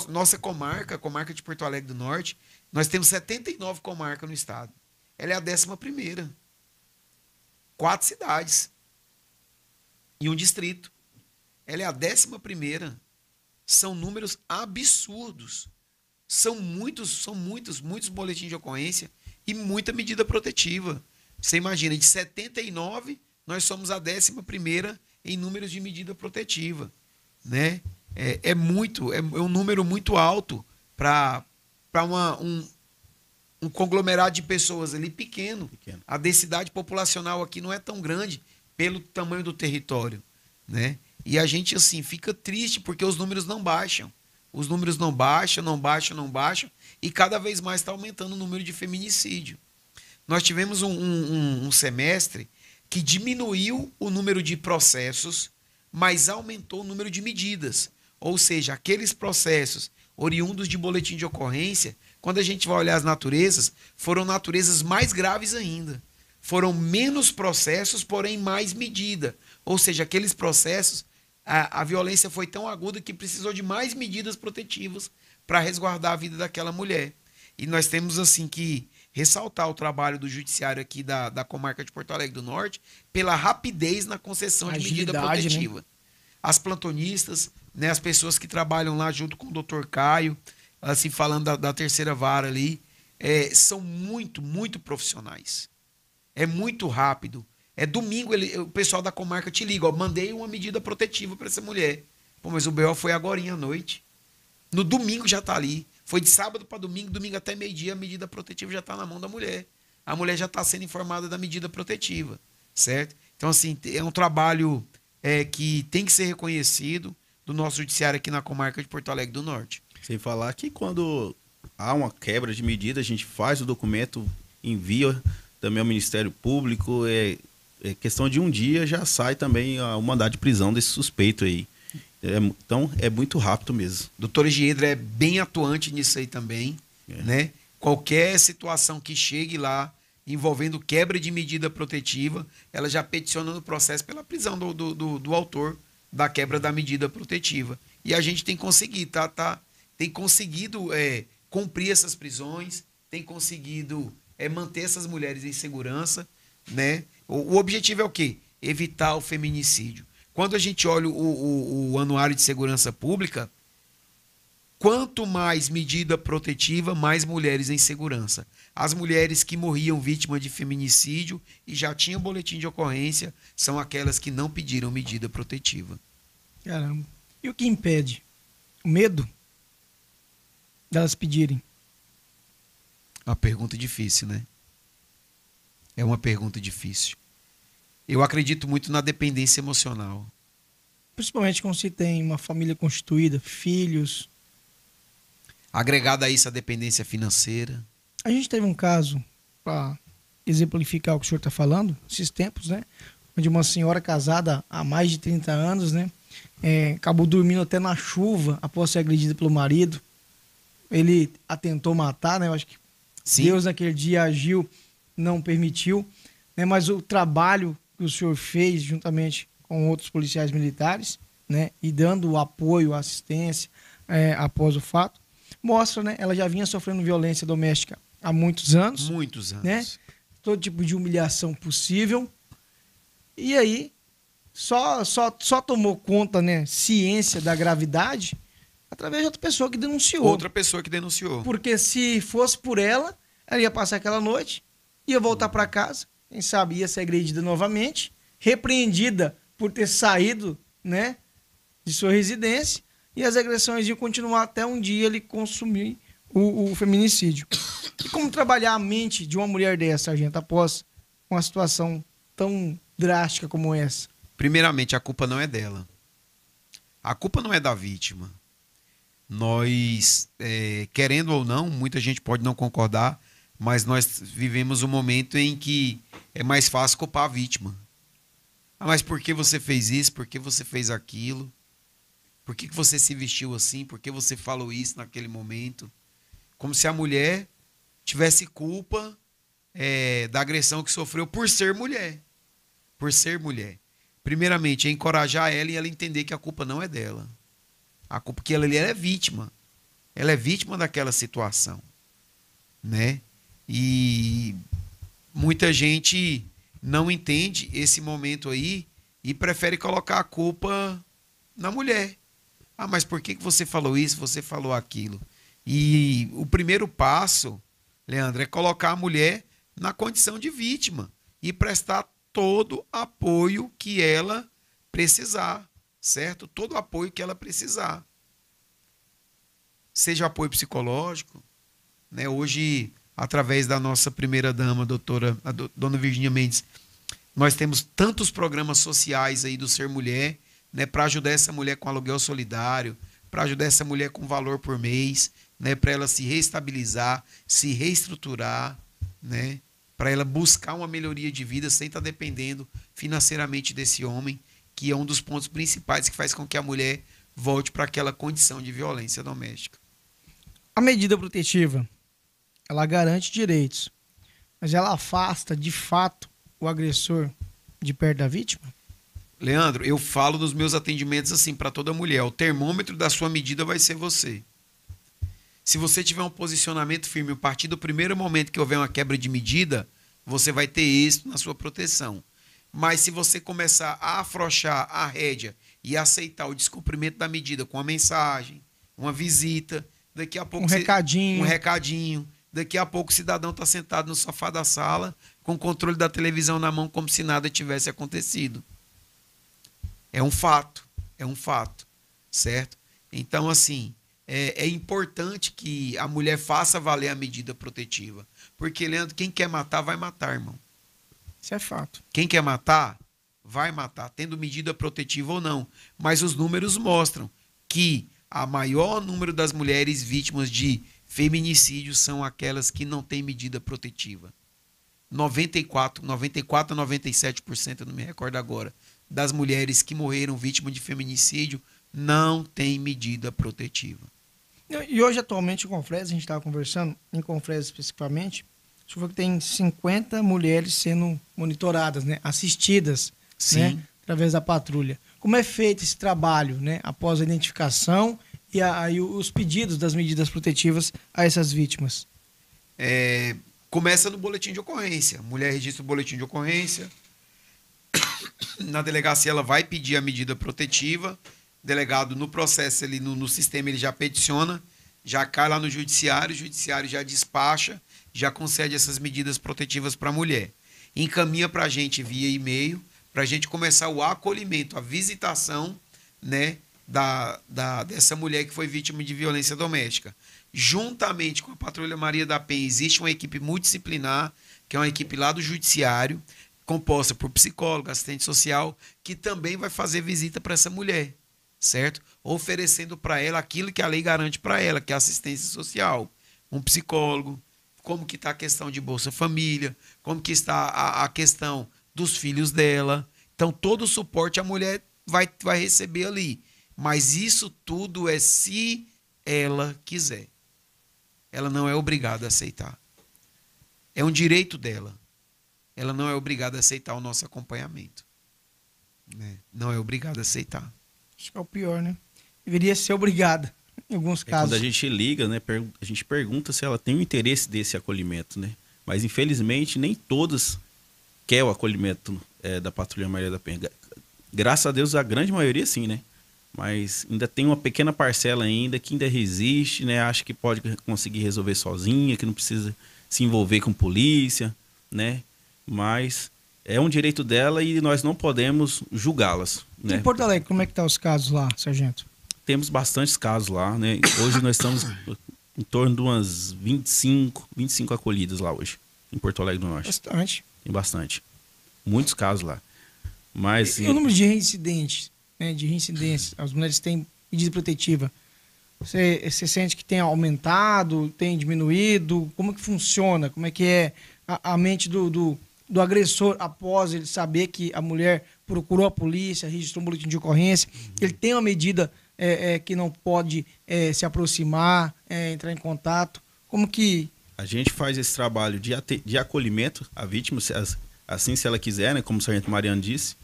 nossa comarca, a comarca de Porto Alegre do Norte, nós temos 79 comarcas no estado. Ela é a 11ª. 4 cidades e um distrito. Ela é a 11ª. São números absurdos. São muitos boletins de ocorrência e muita medida protetiva. Você imagina, de 79, nós somos a 11ª em números de medida protetiva, né? É um número muito alto para um conglomerado de pessoas ali pequeno. A densidade populacional aqui não é tão grande pelo tamanho do território, né? E a gente, assim, fica triste porque os números não baixam. Os números não baixam, e cada vez mais está aumentando o número de feminicídio. Nós tivemos um semestre que diminuiu o número de processos, mas aumentou o número de medidas. Ou seja, aqueles processos oriundos de boletim de ocorrência, quando a gente vai olhar as naturezas, foram naturezas mais graves ainda. Foram menos processos, porém mais medida. Ou seja, aqueles processos, a violência foi tão aguda que precisou de mais medidas protetivas para resguardar a vida daquela mulher. E nós temos assim que ressaltar o trabalho do judiciário aqui da comarca de Porto Alegre do Norte pela rapidez na concessão de medida protetiva. Né? As plantonistas, né, as pessoas que trabalham lá junto com o Dr. Caio, assim, falando da terceira vara ali, são muito profissionais. É muito rápido. Domingo, o pessoal da comarca te liga, mandei uma medida protetiva para essa mulher. Pô, mas o BO foi agorinha à noite. No domingo já está ali. Foi de sábado para domingo, domingo até meio-dia, a medida protetiva já está na mão da mulher. A mulher já está sendo informada da medida protetiva, certo? Então, assim, é um trabalho que tem que ser reconhecido do nosso judiciário aqui na comarca de Porto Alegre do Norte. Sem falar que quando há uma quebra de medida, a gente faz o documento, envia também ao Ministério Público, questão de um dia já sai também o mandado de prisão desse suspeito aí. Então, é muito rápido mesmo. Doutora Giedra é bem atuante nisso aí também, né? Qualquer situação que chegue lá envolvendo quebra de medida protetiva, ela já peticiona no processo pela prisão do autor da quebra da medida protetiva. E a gente tem conseguido, tem conseguido cumprir essas prisões, tem conseguido manter essas mulheres em segurança, né? O objetivo é o quê? Evitar o feminicídio. Quando a gente olha o Anuário de Segurança Pública, quanto mais medida protetiva, mais mulheres em segurança. As mulheres que morriam vítimas de feminicídio e já tinham boletim de ocorrência são aquelas que não pediram medida protetiva. Caramba. E o que impede? O medo delas pedirem? Uma pergunta difícil, né? É uma pergunta difícil. Eu acredito muito na dependência emocional. Principalmente quando se tem uma família constituída, filhos. Agregada a isso a dependência financeira. A gente teve um caso, para exemplificar o que o senhor está falando, esses tempos, né? Onde uma senhora casada há mais de 30 anos, né? Acabou dormindo até na chuva após ser agredida pelo marido. Ele a tentou matar, né? Eu acho que Sim. Deus naquele dia agiu, não permitiu, né? Mas o trabalho que o senhor fez juntamente com outros policiais militares, né? E dando o apoio, assistência após o fato, mostra, né? Ela já vinha sofrendo violência doméstica há muitos anos. Muitos anos. Né? Todo tipo de humilhação possível. E aí, só tomou conta, né? Ciência da gravidade através de outra pessoa que denunciou. Outra pessoa que denunciou. Porque se fosse por ela, ela ia passar aquela noite, ia voltar para casa, quem sabe ia ser agredida novamente, repreendida por ter saído, né, de sua residência, e as agressões iam continuar até um dia ele consumir o feminicídio. E como trabalhar a mente de uma mulher dessa, sargento, após uma situação tão drástica como essa? Primeiramente, a culpa não é dela. A culpa não é da vítima. Nós, querendo ou não, muita gente pode não concordar, mas nós vivemos um momento em que é mais fácil culpar a vítima. Ah, mas por que você fez isso? Por que você fez aquilo? Por que você se vestiu assim? Por que você falou isso naquele momento? Como se a mulher tivesse culpa da agressão que sofreu por ser mulher. Por ser mulher. Primeiramente, é encorajar ela e ela entender que a culpa não é dela. A culpa que ela é vítima. Ela é vítima daquela situação. Né? E muita gente não entende esse momento aí e prefere colocar a culpa na mulher. Ah, mas por que você falou isso? Você falou aquilo? E o primeiro passo, Leandro, é colocar a mulher na condição de vítima e prestar todo apoio que ela precisar, certo? Todo o apoio que ela precisar. Seja apoio psicológico, né? Hoje, através da nossa primeira-dama, dona Virgínia Mendes, nós temos tantos programas sociais aí do Ser Mulher, né, para ajudar essa mulher com aluguel solidário, para ajudar essa mulher com valor por mês, né, para ela se reestabilizar, se reestruturar, né, para ela buscar uma melhoria de vida sem estar dependendo financeiramente desse homem, que é um dos pontos principais que faz com que a mulher volte para aquela condição de violência doméstica. A medida protetiva, ela garante direitos, mas ela afasta, de fato, o agressor de perto da vítima? Leandro, eu falo nos meus atendimentos assim para toda mulher, o termômetro da sua medida vai ser você. Se você tiver um posicionamento firme a partir do primeiro momento que houver uma quebra de medida, você vai ter êxito na sua proteção. Mas se você começar a afrouxar a rédea e aceitar o descumprimento da medida com uma mensagem, uma visita, daqui a pouco recadinho. Um recadinho, daqui a pouco o cidadão está sentado no sofá da sala com o controle da televisão na mão como se nada tivesse acontecido. É um fato, certo? Então, assim, é importante que a mulher faça valer a medida protetiva. Porque, Leandro, quem quer matar, vai matar, irmão. Isso é fato. Quem quer matar, vai matar, tendo medida protetiva ou não. Mas os números mostram que a maior número das mulheres vítimas de feminicídio são aquelas que não têm medida protetiva. 94 a 97%, eu não me recordo agora, das mulheres que morreram vítimas de feminicídio não têm medida protetiva. E hoje, atualmente, em Confresa, a gente estava conversando, em Confresa especificamente, deixa eu ver que tem 50 mulheres sendo monitoradas, né? Assistidas, Sim. né? Através da patrulha. Como é feito esse trabalho, né? Após a identificação e os pedidos das medidas protetivas a essas vítimas? Começa no boletim de ocorrência. A mulher registra o boletim de ocorrência. Na delegacia ela vai pedir a medida protetiva. O delegado, no processo, ele, no sistema, ele já peticiona, já cai lá no judiciário, o judiciário já despacha, já concede essas medidas protetivas para a mulher. Encaminha para a gente via e-mail, para a gente começar o acolhimento, a visitação, né, dessa mulher que foi vítima de violência doméstica. Juntamente com a Patrulha Maria da Penha, existe uma equipe multidisciplinar, que é uma equipe lá do judiciário, composta por psicólogo, assistente social, que também vai fazer visita para essa mulher, certo? Oferecendo para ela aquilo que a lei garante para ela, que é assistência social. Um psicólogo, como que está a questão de Bolsa Família, como que está a questão dos filhos dela. Então, todo o suporte a mulher vai receber ali. Mas isso tudo é se ela quiser. Ela não é obrigada a aceitar. É um direito dela. Ela não é obrigada a aceitar o nosso acompanhamento. Né? Não é obrigada a aceitar. Acho que é o pior, né? Deveria ser obrigada, em alguns casos. Quando a gente liga, né, a gente pergunta se ela tem o interesse desse acolhimento, né? Mas, infelizmente, nem todas querem o acolhimento da Patrulha Maria da Penha. Graças a Deus, a grande maioria sim, né? Mas ainda tem uma pequena parcela ainda que ainda resiste, né? Acha que pode conseguir resolver sozinha, que não precisa se envolver com polícia, né? Mas é um direito dela e nós não podemos julgá-las, né? Em Porto Alegre, como é que tá os casos lá, sargento? Temos bastantes casos lá, né? Hoje nós estamos em torno de umas 25 acolhidas lá hoje, em Porto Alegre do Norte. Bastante. Tem bastante. Muitos casos lá. Mas, e o número de reincidentes, né? De reincidências, as mulheres têm medida protetiva. Você sente que tem aumentado, tem diminuído? Como que funciona? Como é que é a mente do agressor após ele saber que a mulher procurou a polícia, registrou um boletim de ocorrência, ele tem uma medida que não pode se aproximar, entrar em contato? Como que... A gente faz esse trabalho de acolhimento à vítima, assim se ela quiser, né? Como o sargento Mariano disse,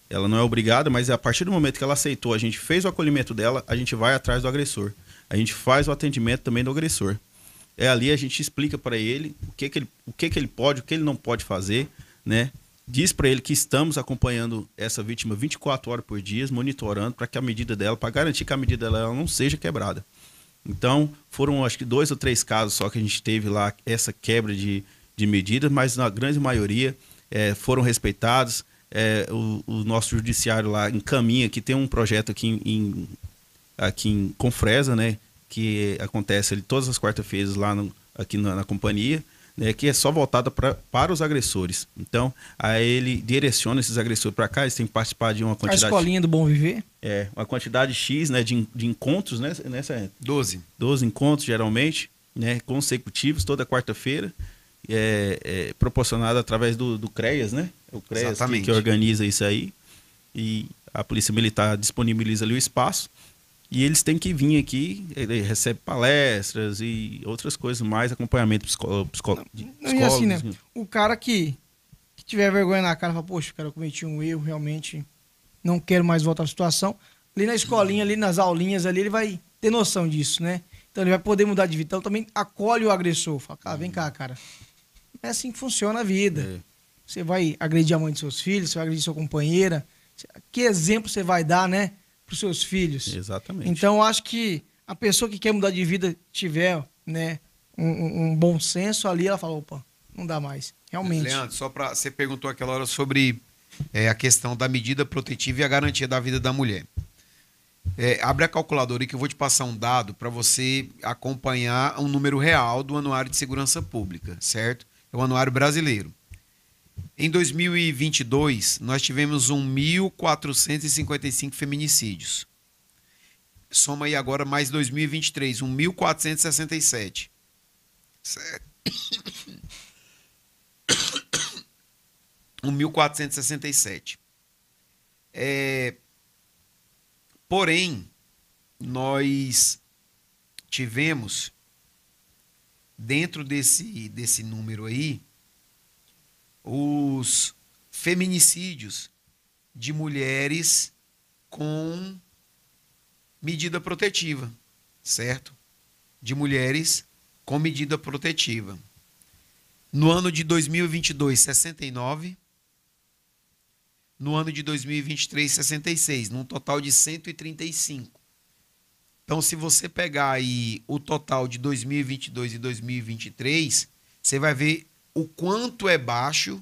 ela não é obrigada, mas a partir do momento que ela aceitou, a gente fez o acolhimento dela, a gente vai atrás do agressor. A gente faz o atendimento também do agressor. Ali a gente explica para ele o que ele pode, o que ele não pode fazer, né? Diz para ele que estamos acompanhando essa vítima 24 horas por dia, monitorando para que a medida dela, para garantir que a medida dela não seja quebrada. Então, foram acho que 2 ou 3 casos só que a gente teve lá essa quebra de medidas, mas na grande maioria foram respeitados. O nosso judiciário lá encaminha, que tem um projeto aqui em Confresa, né? Que acontece ali todas as quartas-feiras lá aqui na companhia, né, que é só voltada para os agressores. Então, aí ele direciona esses agressores para cá, eles têm que participar de uma quantidade... A escolinha do Bom Viver? Uma quantidade X, né, de encontros, né? 12 encontros, geralmente, né, consecutivos, toda quarta-feira, proporcionado através do CREAS, né? O CREAS que organiza isso aí, e a Polícia Militar disponibiliza ali o espaço. E eles têm que vir aqui, ele recebe palestras e outras coisas mais, acompanhamento psicológico. E assim, né? O cara que tiver vergonha na cara, fala, poxa, cara, eu cometi um erro, realmente não quero mais voltar à situação. Ali na escolinha, ali nas aulinhas, ali ele vai ter noção disso, né? Então ele vai poder mudar de vida. Então também acolhe o agressor. Fala, cara, vem cá, cara. É assim que funciona a vida. Você vai agredir a mãe de seus filhos, você vai agredir sua companheira. Que exemplo você vai dar, né? Para os seus filhos. Exatamente. Então, eu acho que a pessoa que quer mudar de vida tiver, né, um bom senso ali, ela fala, opa, não dá mais. Realmente. Leandro, só para você perguntou aquela hora sobre a questão da medida protetiva e a garantia da vida da mulher. Abre a calculadora aí que eu vou te passar um dado para você acompanhar um número real do Anuário de Segurança Pública, certo? É o Anuário Brasileiro. Em 2022, nós tivemos 1.455 feminicídios. Soma aí agora mais 2023, 1.467. Certo? 1.467. Porém, nós tivemos, dentro desse número aí, os feminicídios de mulheres com medida protetiva, certo? De mulheres com medida protetiva. No ano de 2022, 69. No ano de 2023, 66. Num total de 135. Então, se você pegar aí o total de 2022 e 2023, você vai ver o quanto é baixo,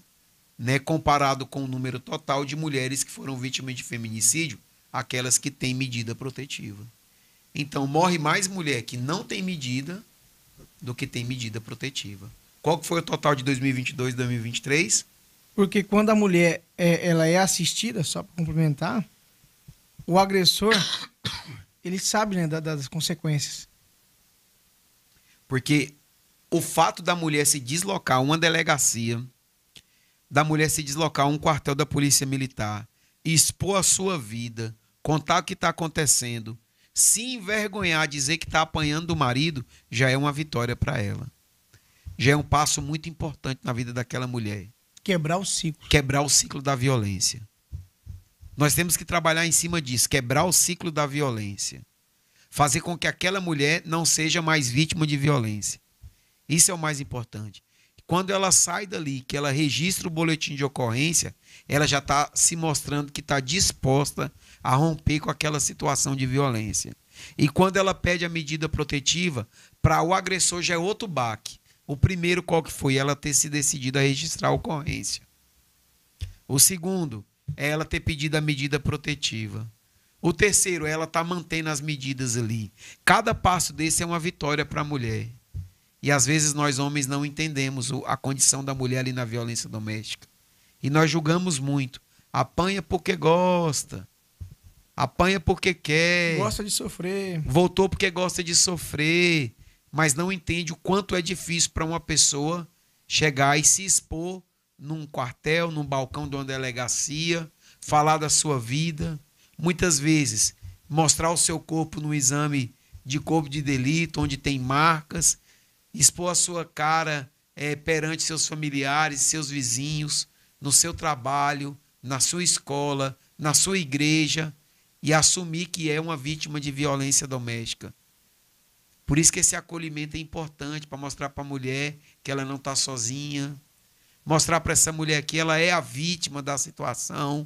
né, comparado com o número total de mulheres que foram vítimas de feminicídio, aquelas que têm medida protetiva. Então, morre mais mulher que não tem medida do que tem medida protetiva. Qual que foi o total de 2022 e 2023? Porque quando a mulher ela é assistida, só para complementar, o agressor, ele sabe, né, das consequências. Porque o fato da mulher se deslocar a uma delegacia, da mulher se deslocar a um quartel da Polícia Militar, expor a sua vida, contar o que está acontecendo, se envergonhar, dizer que está apanhando do marido, já é uma vitória para ela. Já é um passo muito importante na vida daquela mulher. Quebrar o ciclo. Quebrar o ciclo da violência. Nós temos que trabalhar em cima disso, quebrar o ciclo da violência. Fazer com que aquela mulher não seja mais vítima de violência. Isso é o mais importante. Quando ela sai dali, que ela registra o boletim de ocorrência, ela já está se mostrando que está disposta a romper com aquela situação de violência. E quando ela pede a medida protetiva, para o agressor já é outro baque. O primeiro, qual que foi? Ela ter se decidido a registrar a ocorrência. O segundo é ela ter pedido a medida protetiva. O terceiro é ela estar mantendo as medidas ali. Cada passo desse é uma vitória para a mulher. E às vezes nós homens não entendemos a condição da mulher ali na violência doméstica. E nós julgamos muito. Apanha porque gosta. Apanha porque quer. Gosta de sofrer. Voltou porque gosta de sofrer. Mas não entende o quanto é difícil para uma pessoa chegar e se expor num quartel, num balcão de uma delegacia, falar da sua vida. Muitas vezes, mostrar o seu corpo no exame de corpo de delito, onde tem marcas, expor a sua cara perante seus familiares, seus vizinhos, no seu trabalho, na sua escola, na sua igreja, e assumir que é uma vítima de violência doméstica. Por isso que esse acolhimento é importante, para mostrar para a mulher que ela não está sozinha, mostrar para essa mulher que ela é a vítima da situação.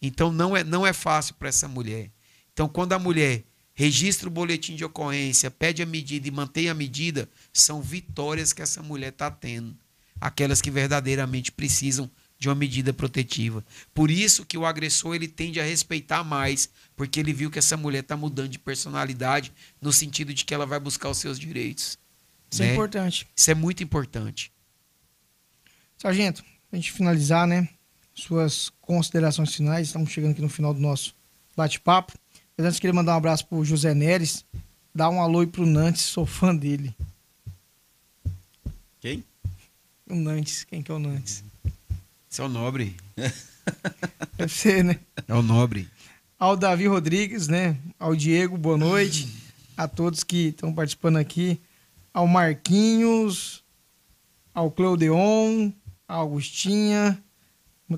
Então não é fácil para essa mulher. Então quando a mulher registra o boletim de ocorrência, pede a medida e mantém a medida, são vitórias que essa mulher está tendo. Aquelas que verdadeiramente precisam de uma medida protetiva. Por isso que o agressor ele tende a respeitar mais, porque ele viu que essa mulher está mudando de personalidade no sentido de que ela vai buscar os seus direitos. Isso é importante. Isso é muito importante. Sargento, para a gente finalizar, né? Suas considerações finais. Estamos chegando aqui no final do nosso bate-papo. Mas antes, queria mandar um abraço pro José Neres. Dar um alô aí pro Nantes, sou fã dele. Quem? O Nantes. Quem que é o Nantes? Esse é o Nobre. Deve ser, né? É o Nobre. Ao Davi Rodrigues, né? Ao Diego, boa noite. A todos que estão participando aqui. Ao Marquinhos, ao Cleudeon, a Augustinha,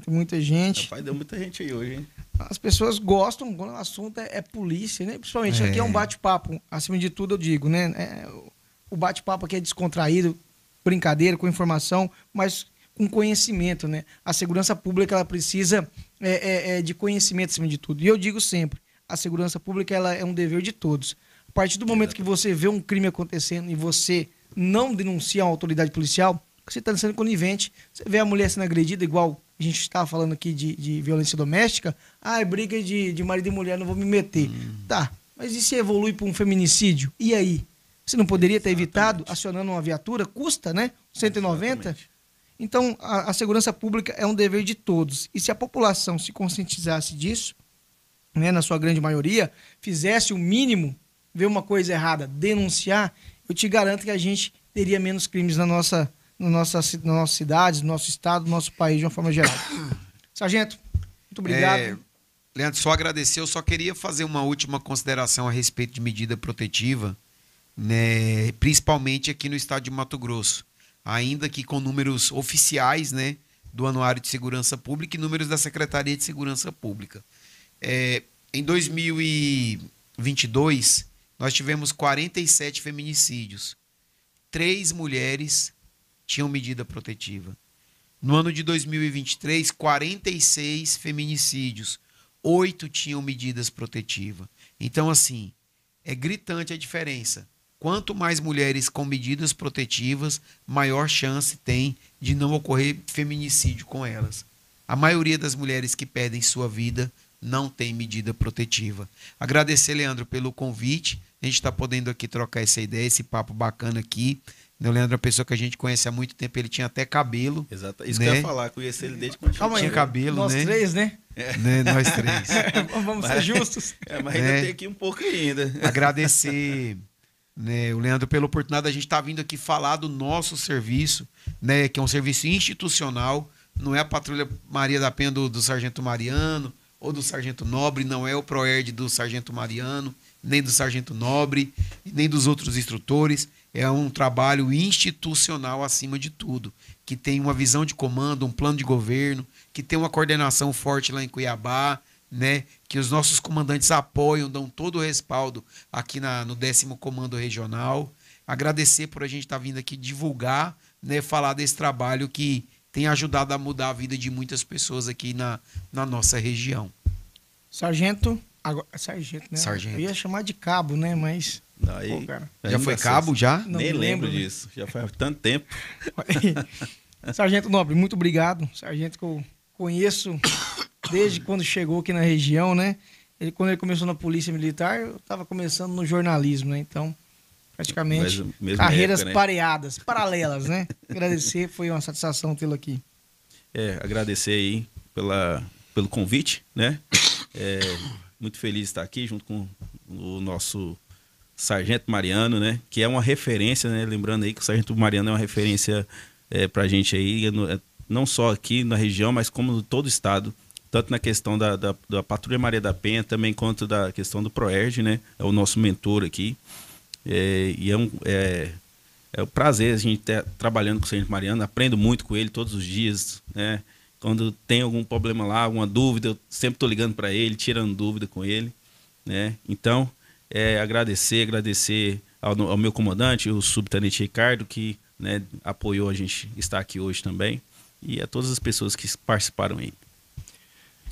muita gente. Rapaz, deu muita gente aí hoje, hein? As pessoas gostam quando o assunto é polícia, né? Principalmente aqui é um bate-papo, acima de tudo eu digo, né? O bate-papo aqui é descontraído, brincadeira, com informação, mas com conhecimento, né? A segurança pública, ela precisa de conhecimento acima de tudo. E eu digo sempre, a segurança pública, ela é um dever de todos. A partir do momento que você vê um crime acontecendo e você não denuncia a autoridade policial, você está sendo conivente. Você vê a mulher sendo agredida, igual a gente estava falando aqui de violência doméstica. Ah, briga de marido e mulher, não vou me meter. Tá, Mas e se evolui para um feminicídio? E aí? Você não poderia ter evitado acionando uma viatura? Custa, né? 190? Exatamente. Então, a segurança pública é um dever de todos. E se a população se conscientizasse disso, né, na sua grande maioria, fizesse o mínimo, ver uma coisa errada, denunciar, eu te garanto que a gente teria menos crimes nas nossas cidades, no nosso estado, no nosso país, de uma forma geral. Sargento, muito obrigado. Leandro, só agradecer. Eu só queria fazer uma última consideração a respeito de medida protetiva, né, principalmente aqui no estado de Mato Grosso. Ainda que com números oficiais, né, do Anuário de Segurança Pública e números da Secretaria de Segurança Pública. Em 2022, nós tivemos 47 feminicídios. 3 mulheres tinham medida protetiva. No ano de 2023, 46 feminicídios. 8 tinham medidas protetivas. Então, assim, é gritante a diferença. Quanto mais mulheres com medidas protetivas, maior chance tem de não ocorrer feminicídio com elas. A maioria das mulheres que perdem sua vida não tem medida protetiva. Agradecer, Leandro, pelo convite. A gente está podendo aqui trocar essa ideia, esse papo bacana aqui. O Leandro é uma pessoa que a gente conhece há muito tempo, ele tinha até cabelo. Exato. Isso né? que eu ia falar, conheci ele desde quando Calma aí, tinha cabelo, nós né? 3, né? Né? Nós 3. Vamos ser justos. Mas ainda tem aqui um pouco ainda. Agradecer, né, o Leandro pela oportunidade da gente estar vindo aqui falar do nosso serviço, né, que é um serviço institucional, não é a Patrulha Maria da Penha do Sargento Mariano ou do Sargento Nobre, não é o PROERD do Sargento Mariano, nem do Sargento Nobre, nem dos outros instrutores. É um trabalho institucional acima de tudo, que tem uma visão de comando, um plano de governo, que tem uma coordenação forte lá em Cuiabá, né? Que os nossos comandantes apoiam, dão todo o respaldo aqui no 10º Comando Regional. Agradecer por a gente estar vindo aqui divulgar, né? Falar desse trabalho que tem ajudado a mudar a vida de muitas pessoas aqui na nossa região. Sargento, agora, sargento, né? Sargento. Eu ia chamar de cabo, né? Mas... Aí, Pô, cara. Já foi cabo, já? Não Nem me lembro lembro, né? disso. Já faz tanto tempo. Sargento Nobre, muito obrigado. Sargento que eu conheço desde quando chegou aqui na região, né? Quando ele começou na Polícia Militar, eu estava começando no jornalismo, né? Então, praticamente, Mesma carreiras época, né? pareadas, paralelas, né? Agradecer, foi uma satisfação tê-lo aqui. Agradecer aí pelo convite, né? Muito feliz de estar aqui junto com o nosso Sargento Mariano, né? Que é uma referência, né? Lembrando aí que o Sargento Mariano é uma referência pra gente aí, não só aqui na região, mas como no todo o estado. Tanto na questão da Patrulha Maria da Penha, também quanto da questão do PROERD, né? É o nosso mentor aqui. E é um prazer a gente estar trabalhando com o Sargento Mariano. Aprendo muito com ele todos os dias, né? Quando tem algum problema lá, alguma dúvida, eu sempre estou ligando para ele, tirando dúvida com ele, né? Então, agradecer ao meu comandante, o subtenente Ricardo, que, né, apoiou a gente estar aqui hoje também, e a todas as pessoas que participaram aí.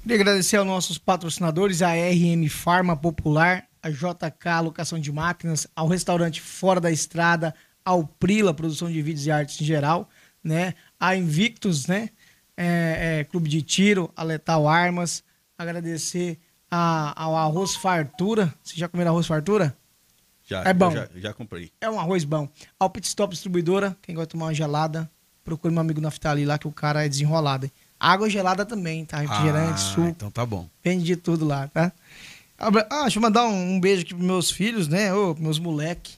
Queria agradecer aos nossos patrocinadores, a RM Farma Popular, a JK Locação de Máquinas, ao restaurante Fora da Estrada, ao Prila, produção de vídeos e artes em geral, né? A Invictus, né? Clube de Tiro, a Letal Armas. Agradecer ao Arroz Fartura. Você já comeu arroz fartura? Já, é bom. Já comprei. É um arroz bom. Ao Pit Stop Distribuidora, quem gosta de tomar uma gelada, procure meu amigo Naftali lá, que o cara é desenrolado. Água gelada também, tá? Refrigerante, suco. Então tá bom. Vende de tudo lá, tá? Deixa eu mandar um beijo aqui pros meus filhos, né? Meus moleque.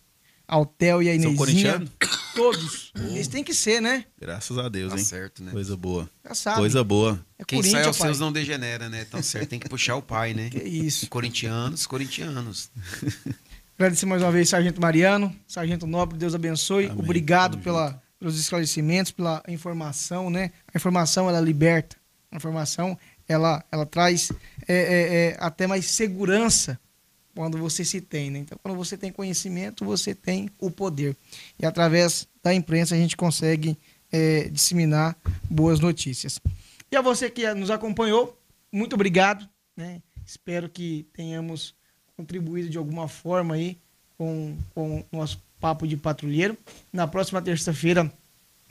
Ao Theo e a Inezinha. São corintianos? Todos. Eles têm que ser, né? Graças a Deus, Tá hein? certo, né? Coisa boa. Já sabe. Coisa boa. É Quem sai aos pai. seus não degenera, né? Então certo, tem que puxar o pai, né? Que isso. Corintianos. Agradecer mais uma vez, Sargento Mariano, Sargento Nobre, Deus abençoe. Amém. Obrigado pelos esclarecimentos, pela informação, né? A informação, ela liberta. A informação, ela traz até mais segurança quando você se tem, né? Então, quando você tem conhecimento, você tem o poder. E através da imprensa a gente consegue disseminar boas notícias. E a você que nos acompanhou, muito obrigado, né? Espero que tenhamos contribuído de alguma forma aí com o nosso papo de patrulheiro. Na próxima terça-feira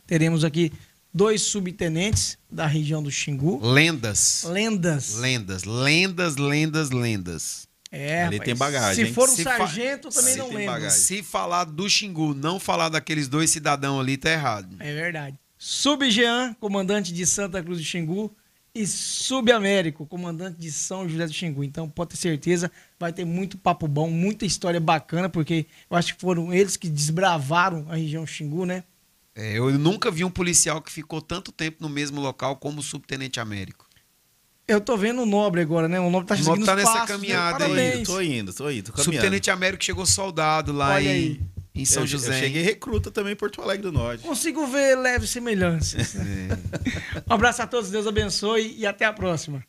teremos aqui 2 subtenentes da região do Xingu. Lendas. Lendas. É, Ali tem bagagem, Se hein? for um Se sargento, também Ali não tem lembro. bagagem. Se falar do Xingu, não falar daqueles dois cidadãos ali, tá errado. É verdade. Sub-Jean, comandante de Santa Cruz do Xingu, e Sub-Américo, comandante de São José do Xingu. Então, pode ter certeza, vai ter muito papo bom, muita história bacana, porque eu acho que foram eles que desbravaram a região Xingu, né? Eu nunca vi um policial que ficou tanto tempo no mesmo local como o Subtenente Américo. Eu tô vendo o Nobre agora, né? O Nobre tá O seguindo Nobre tá os nessa passos, caminhada né? aí. Parabéns. Tô indo, caminhando. Subtenente Américo chegou soldado lá Olha aí. em São José. Eu cheguei recruta também em Porto Alegre do Norte. Consigo ver leves semelhanças. Um abraço a todos, Deus abençoe e até a próxima.